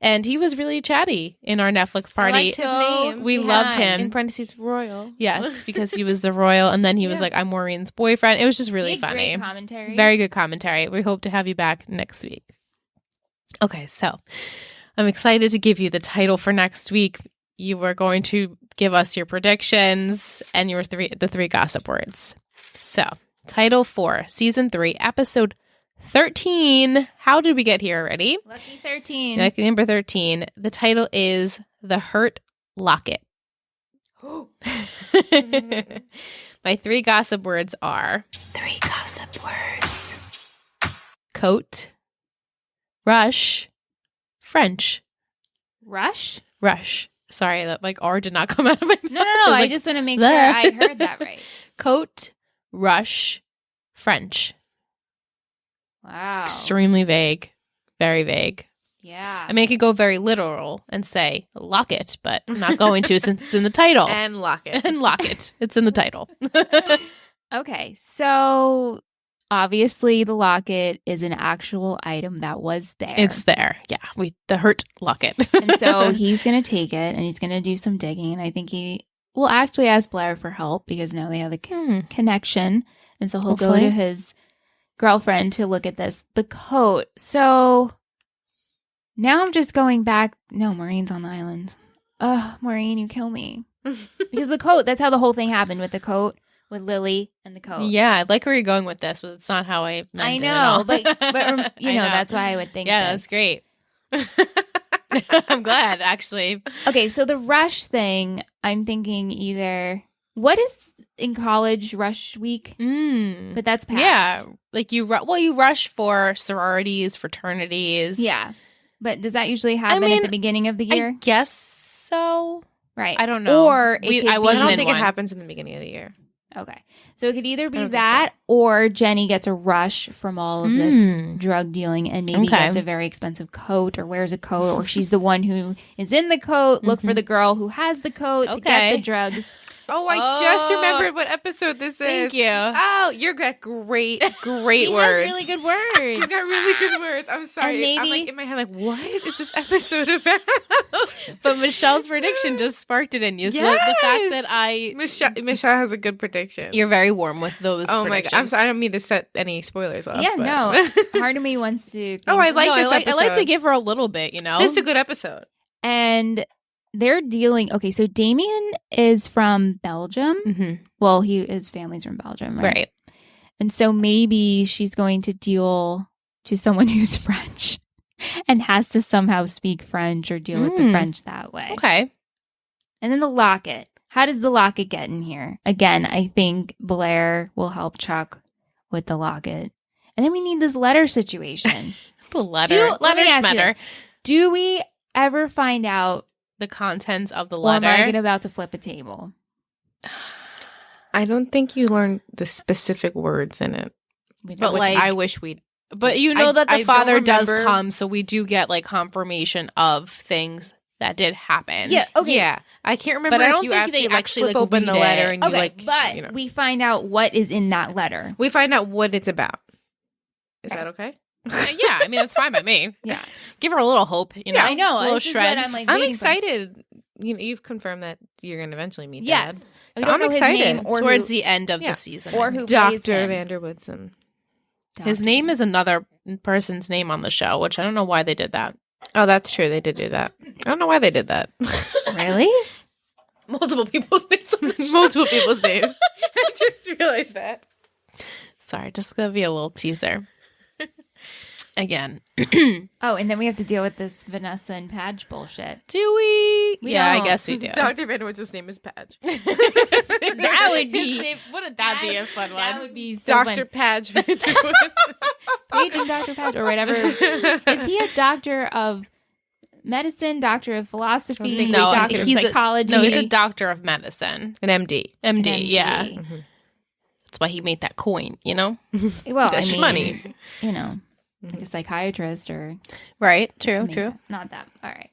And he was really chatty in our Netflix party. I liked his name. We loved him. In parentheses, Royal. Yes, because he was the Royal, and then he was like, I'm Maureen's boyfriend. It was just really funny. Great commentary. Very good commentary. We hope to have you back next week. Okay, so I'm excited to give you the title for next week. You were going to give us your predictions and the three gossip words. So, title for season 3, episode 13. How did we get here already? Lucky 13. Lucky number 13. The title is The Hurt Locket. My 3 gossip words are 3 gossip words. Coat, rush, French. Rush? Rush. Sorry, that R did not come out of my mouth. No. I just want to make sure I heard that right. Coat, rush, French. Wow. Extremely vague. Very vague. Yeah. I mean, I could go very literal and say locket, but I'm not going to since it's in the title. And locket. And locket. It's in the title. Okay, so obviously the locket is an actual item that was there. It's there. Yeah. The hurt locket. And so he's going to take it and he's going to do some digging. And I think he will actually ask Blair for help because now they have a connection. And so he'll go Hopefully. to his girlfriend to look at the coat. So now I'm just going back. No, Maureen's on the island. Ugh, Maureen, you kill me. Because the coat, that's how the whole thing happened with the coat, with Lily and the coat. Yeah, I like where you're going with this, but it's not how I meant I it at know, all. but you I know, that's why I would think Yeah, this. that's great. I'm glad, actually. Okay, so the rush thing, I'm thinking either, what is in college rush week? But that's past. Yeah, like you rush for sororities, fraternities. Yeah. But does that usually happen at the beginning of the year? I guess so. Right. I don't know. Or it could I I wasn't don't in think one. it happens in the beginning of the year. Okay. So it could either I be don't think that or Jenny gets a rush from all of this drug dealing and maybe Okay. gets a very expensive coat or wears a coat or she's the one who is in the coat. Look for the girl who has the coat to get Okay. the drugs. Oh, I just remembered what episode this is. Thank you. Oh, you're got great She words. has really good words. She's got really good words. I'm sorry. I'm maybe- like in my head, like, what is this episode about? But Michelle's prediction just sparked it in you. So the fact that Michelle has a good prediction. you're very warm with those. Oh my god! I'm predictions. sorry. I don't mean to set any spoilers off. Yeah, but- no. Part of me wants to. Oh, I like No, this I like episode. to give her a little bit. You know, This is a good episode. And they're dealing. Okay, so Damien is from Belgium. Mhm. Well, his family's from Belgium, right? Right. And so maybe she's going to deal to someone who's French and has to somehow speak French or deal with the French that way. Okay. And then the locket. How does the locket get in here? Again, I think Blair will help Chuck with the locket. And then we need this letter situation. The letter. let me ask you letter. this. Do we ever find out, The contents of the or am I letter. about to flip a table? I don't think you learned the specific words in it, We But don't. which like- I wish we'd. But you know that the I don't father does remember- come, so we do get like confirmation of things that did happen. Yeah, okay. Yeah, I can't remember But I if don't you think they actually actually, flip like, open the read letter it. and you Okay, like, but you know, we find out what is in that letter. we find out what it's about. Is that okay? Yeah, I mean that's fine by me. Yeah. Give her a little hope. You know, I know. A little This is shred. what I'm like. I'm waiting for. excited. You know, you've confirmed that you're going to eventually meet Yes. Dad. We So don't I'm know his excited. name or towards who, the end of Yeah. the season. or who plays Dr. him. Vander Woodson. His name is another person's name on the show, which I don't know why they did that. Oh, that's true. They did do that. I don't know why they did that. Really? Multiple people's names on the show. Multiple people's names. I just realized that. Sorry, just gonna be a little teaser. Again. Oh, and then we have to deal with this Vanessa and Padge bullshit. Do we? We Yeah, I don't. guage we do. Dr. Vander Woodson's name is Padge. That would be- His name- wouldn't that be a fun That one? would be so Dr. fun. Padge Vander Woodson. Paige and Dr. Padge or whatever. Is he a doctor of medicine, doctor of philosophy, No, doctor of he's psychology? No, he's a doctor of medicine. An MD. MD, MD. yeah. Mm-hmm. That's why he made that coin, you know? Well, I That's mean, money. you know, like a psychiatrist or Right, true, maybe true. not that. All right.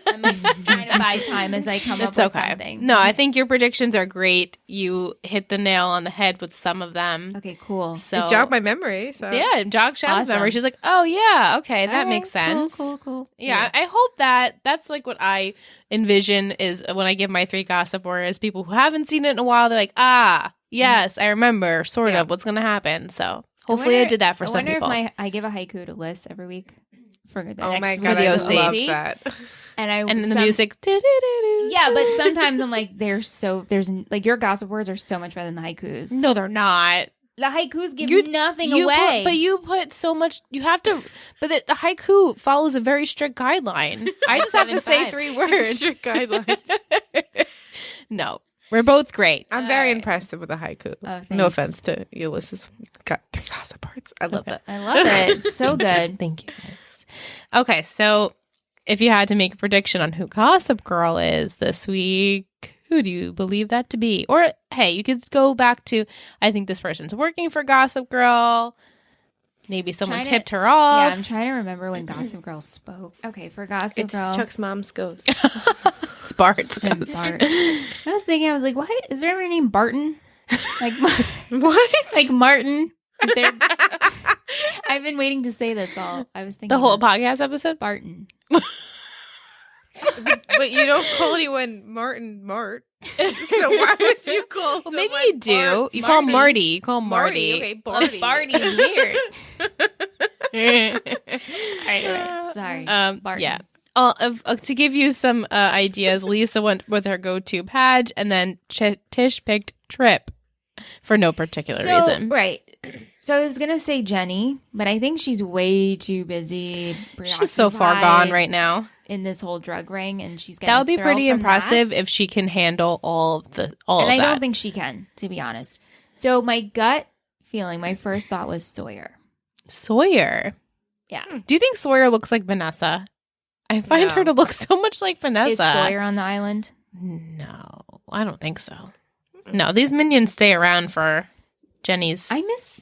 I'm like trying to buy time as I come It's up with okay. something. No, I think your predictions are great. You hit the nail on the head with some of them. Okay, cool. So It jogged my memory. So. yeah, it jogged Shannon's Awesome. memory. She's like, oh yeah, okay, that All right, makes sense. Cool. Yeah, I hope that's like what I envision is when I give my 3 gossip warriors, people who haven't seen it in a while, they're like, ah, yes, I remember sort Yeah. of what's going to happen. So hopefully I did that for some wonder people. if I give a haiku to Liz every week for the Oh next my week god, the I OC. love that. And I and then the music. doo-doo-doo-doo. Yeah, but sometimes I'm like, there's like your gossip words are so much better than the haikus. No, they're not. The haikus give You- nothing You away. but you put so much. You have to. But the haiku follows a very strict guideline. I just have to say 7-5. 3 words. Strict guidelines. No, we're both great. I'm very Alright. impressed with the haiku. thanks. No offense to Ulysses. Got the gossip parts. I love that. I love it. It's so good. Thank you, guys. Okay, so if you had to make a prediction on who Gossip Girl is this week, who do you believe that to be? Or hey, you could go back to I think this person's working for Gossip Girl. Maybe someone Trying to- tipped her Yeah, off. I'm trying to remember when Gossip Girl spoke. Okay, for Gossip It's Girl. Chuck's mom's ghost. It's Bart's and ghost. Bart. I was thinking, I was like, what? Is there ever named Barton? Like, What? like Martin? Is there? I've been waiting to say this all. I was thinking The whole about podcast episode. Barton. But you don't call anyone Martin Mart. So why would you call? Well, maybe you do. You call Marty. You call Marty. Okay, Barty. Barty's weird. Anyway, sorry. Barton. Yeah. To give you some ideas, Lisa went with her go-to Padge, and then Tish picked Trip for no particular reason. Right. So I was going to say Jenny, but I think she's way too busy. She's so far gone right now in this whole drug ring, and she's getting that would be thrill pretty from impressive that. if she can handle all of that. And I don't think she can, to be honest. So my gut feeling, my first thought was Sawyer. Sawyer. Yeah. Do you think Sawyer looks like Vanessa? I find her to look so much like Vanessa. Is Sawyer on the island? No, I don't think so. No, these minions stay around for Jenny's. I miss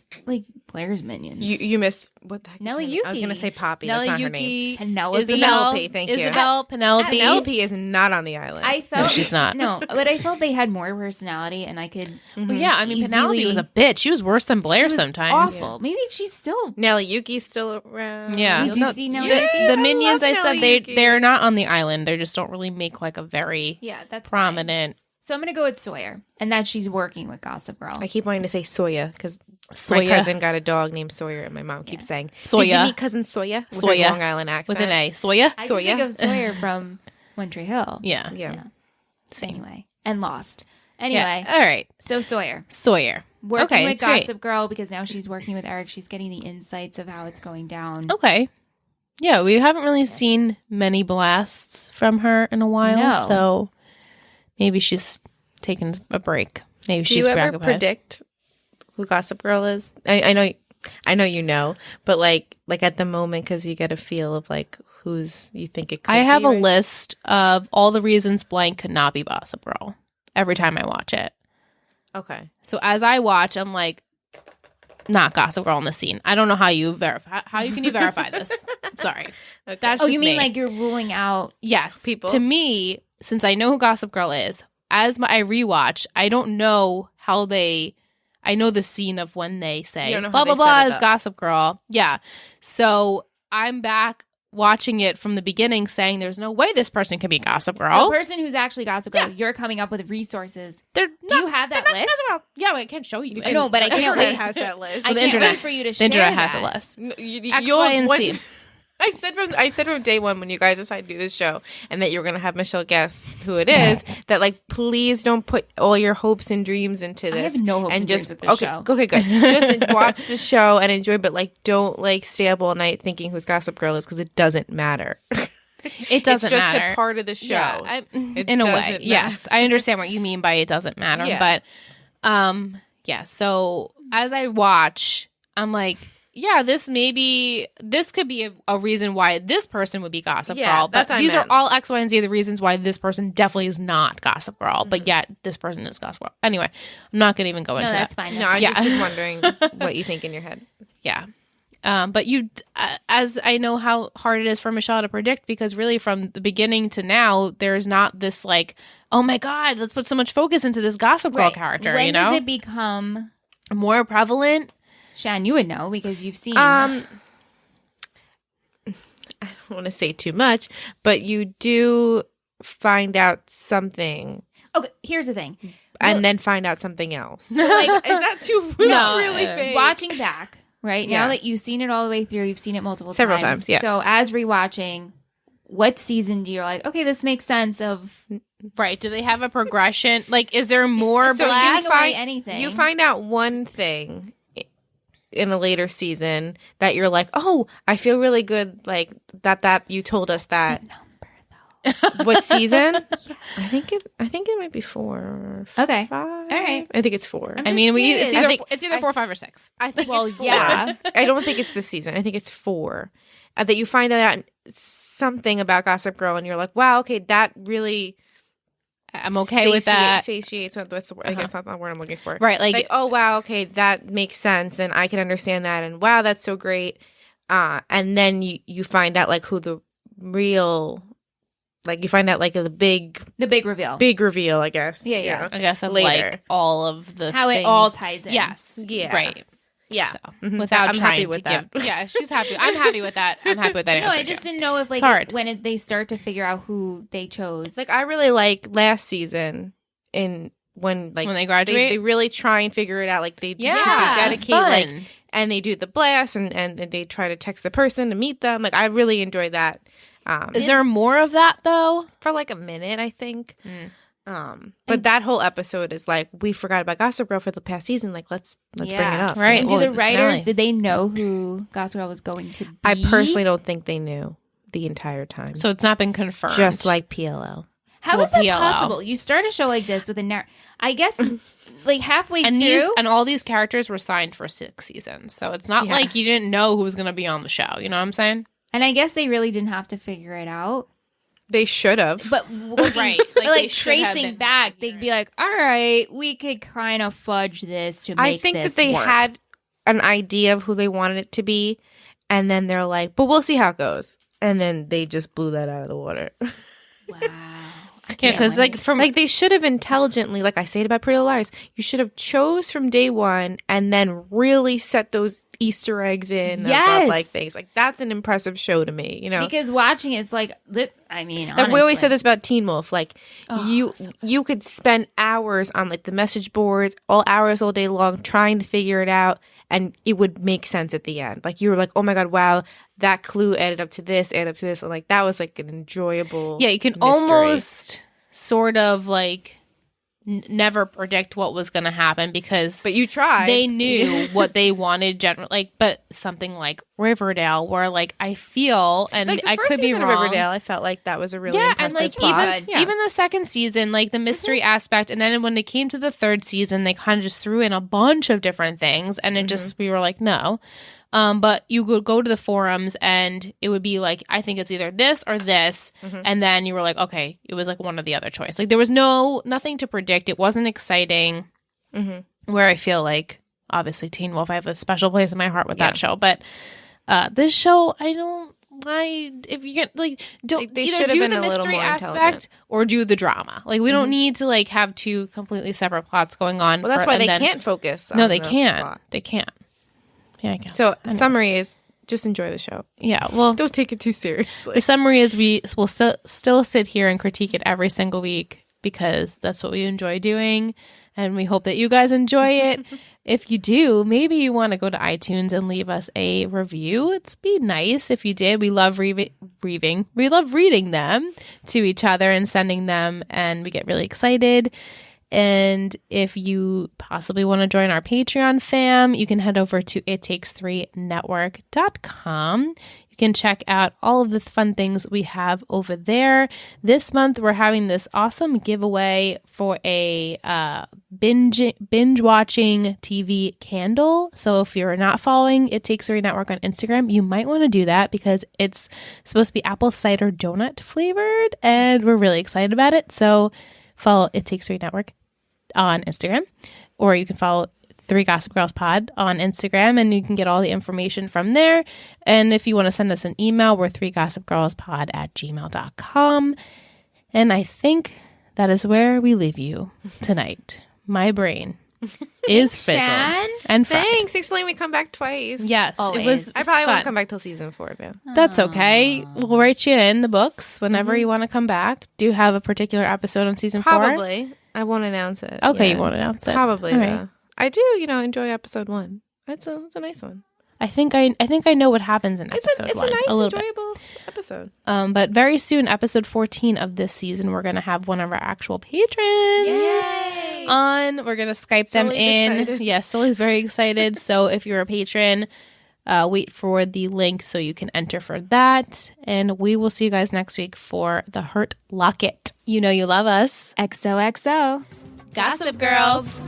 Blair's minions. You miss what the heck? Nelly is her name? Yuki. I was gonna say Poppy. Nelly That's not Yuki, her name. Penelope. Penelope, thank you. Isabel, Penelope. Penelope is not on the island. I felt No, she's not. No, but I felt they had more personality, and I could. Well, yeah, I mean, easily- Penelope was a bitch. She was worse than Blair She was sometimes. Awful. Maybe she's still. Nelly Yuki's still around. Yeah. Did you see Nelly The, Yuki? the minions I I love said Nelly Yuki. they're not on the island. They just don't really make like a very Yeah, that's fine. prominent. So I'm gonna go with Sawyer, and that she's working with Gossip Girl. I keep wanting to say Soya because my Soya. cousin got a dog named Sawyer, and my mom keeps saying Soya. Did you meet cousin Soya? With her Soya. Long Island accent With an A. Soya? I just Soya? think of Sawyer from One Tree Hill. Yeah. Yeah. Anyway, and Lost. Yeah. Anyway, All right. so Sawyer Sawyer. working Okay, with that's great. Gossip Girl because now she's working with Eric. She's getting the insights of how it's going down. Okay. Yeah, we haven't really seen many blasts from her in a while, No. so maybe she's taking a break. Maybe Do she's you ever preoccupied. predict who Gossip Girl is? I know you know, but like at the moment because you get a feel of like who's you think it could I have be, a right? list of all the reasons blank could not be Gossip Girl every time I watch it. Okay. So as I watch, I'm like, not Gossip Girl in the scene. I don't know how you verify. How can you verify this? Sorry. Okay. That's Oh, just you mean me. like you're ruling out? Yes. People? To me, since I know who Gossip Girl is, I rewatch, I don't know how I know the scene of when they say You don't know blah how blah they blah set it is up. Gossip Girl. Yeah. So I'm back watching it from the beginning saying there's no way this person can be Gossip Girl. The person who's actually Gossip Girl, Yeah. you're coming up with resources. They're Do you have that list? Yeah, I can show you. I know, but I The can't internet wait. has that list. I the can't internet- wait for you to The share internet has that. a list. X, Y, and C. I said from day one when you guys decided to do this show and that you were going to have Michelle guess who it is, that like please don't put all your hopes and dreams into I this. have no hopes and and just dreams with this okay, show. okay, good. Just watch the show and enjoy, but like don't like stay up all night thinking who's Gossip Girl is because it doesn't matter. It doesn't it's just matter. a part of the show. Yeah, It in a way, doesn't matter. yes, I understand what you mean by it doesn't matter. Yeah. But, yeah. So as I watch, I'm like, yeah, this could be a reason why this person would be Gossip Yeah, Girl. But that's what I these meant. are all X, Y, and Z the reasons why this person definitely is not Gossip Girl. But yet this person is Gossip Girl. Anyway, I'm not gonna even go No, into that's that. fine. No, That's I Yeah. just was wondering what you think in your head. Yeah. But as I know how hard it is for Michelle to predict, because really from the beginning to now, there's not this like, oh my God, let's put so much focus into this Gossip Girl Right. character, When you know? does it become? More prevalent. Shan, you would know because you've seen. I don't want to say too much, but you do find out something Okay, here's the thing. and then find out something else. So, like, Is that too No, really big? watching back, right? Yeah. Now that you've seen it all the way through, you've seen it multiple Several times, yeah. So as rewatching, what season do you like, okay, this makes sense of Right. Do they have a progression? Like, is there more So black? Giving away anything. You find out one thing in a later season that you're like, oh, I feel really good, like that you told us that. What season? I think it might be 4 or 5. Okay. All right. I think it's 4. I mean, curious. it's either 4, 5, or 6. I think Well, it's 4. yeah. I don't think it's this season. I think it's 4. That you find out something about Gossip Girl and you're like, wow, okay, that really I'm okay with that. satiates. What's the word? I guess that's not the word I'm looking for. Right. Like, oh wow, okay, that makes sense, and I can understand that, and wow, that's so great. And then you find out like who the real, like you find out like the big reveal, I guess. Yeah. I guess of Later. like all of the How it things. all ties in. Yes. Yeah. Right. Yeah. So, Mhm. without I'm trying happy to with give. that. Yeah, she's happy. I'm happy with that. I'm happy with that No, answer. I just too. didn't know if like It's hard. when they start to figure out who they chose. Like I really like last season when they graduate. they really try and figure it out. Like they Yeah, dedicate it's fun. like, and they do the blast and they try to text the person to meet them. Like I really enjoy that. Is there more of that though? For like a minute, I think. But that whole episode is like we forgot about Gossip Girl for the past season. Like let's bring it up. Right. And Well, do the the writers, finale. did they know who Gossip Girl was going to be? I personally don't think they knew the entire time. So it's not been confirmed. Just like PLL. How Well, is that PLL. possible? You start a show like this with a I guess like halfway and through. all these characters were signed for 6 seasons. So it's not like you didn't know who was going to be on the show. You know what I'm saying? And I guess they really didn't have to figure it out. They should have. But Right. like tracing back, they'd be like, all right, we could kind of fudge this to make I think that this they work. had an idea of who they wanted it to be, and then they're like, but we'll see how it goes. And then they just blew that out of the water. Wow. Yeah, because like from Like they should have intelligently, like I say it about Pretty Little Liars, you should have chose from day one and then really set those Easter eggs in Yes. of like things. Like that's an impressive show to me, you know. Because watching it's like, I mean, Like we always honestly. said this about Teen Wolf. Like you could spend hours on like the message boards, all day long, trying to figure it out, and it would make sense at the end. Like you were like, oh my god, wow, that clue added up to this, and like that was like an enjoyable. Yeah, you can mystery. almost sort of like never predict what was going to happen because But you tried. they knew what they wanted generally. Like, but something like Riverdale, where like I feel, and like the I first could be season wrong. of Riverdale, I felt like that was a really Yeah, and impressive like plot. even the second season, like the mystery aspect, and then when it came to the third season, they kind of just threw in a bunch of different things, and it just we were like, no. But you would go to the forums and it would be like, I think it's either this or this. And then you were like, okay, it was like one or the other choice. Like there was nothing to predict. It wasn't exciting. Where I feel like, obviously Teen Wolf, I have a special place in my heart with that show. But this show, if you get like, don't They either should have do been the a little mystery more aspect intelligent. or do the drama. Like we don't need to like have two completely separate plots going on. Well, that's why they can't focus. No, on they the can't. plot. They can't. Yeah, I guess. So summary is just enjoy the show. Yeah, well, Don't take it too seriously. the summary is we will still sit here and critique it every single week because that's what we enjoy doing, and we hope that you guys enjoy it. If you do, maybe you want to go to iTunes and leave us a review. It'd be nice if you did. We love we love reading them to each other and sending them, and we get really excited. And if you possibly want to join our Patreon fam, you can head over to ittakes3network.com. You can check out all of the fun things we have over there. This month, we're having this awesome giveaway for a binge watching TV candle. So if you're not following It Takes 3 Network on Instagram, you might want to do that because it's supposed to be apple cider donut flavored, and we're really excited about it. So follow It Takes 3 Network on Instagram, or you can follow 3 Gossip Girls Pod on Instagram, and you can get all the information from there. And if you want to send us an email, we're 3gossipgirlspod@gmail.com. And I think that is where we leave you tonight. My brain is fizzled Shan. and fried. Thanks for letting me come back twice. Yes, Always. it was. I probably fun. won't come back till season 4 now. That's okay. We'll write you in the books whenever you want to come back. Do you have a particular episode on season 4? Probably. I won't announce it. Okay, yet. you won't announce it. Probably. All Though. right. I do, enjoy episode 1. It's a nice one. I think I know what happens in episode It's 1. a nice, little bit. enjoyable episode. But very soon, episode 14 of this season, we're going to have one of our actual patrons on. We're going to Skype them Sully's in. excited. Yes, Sully's very excited. So if you're a patron, wait for the link so you can enter for that. And we will see you guys next week for the Hurt Locket. You know you love us. XOXO. Gossip Girls.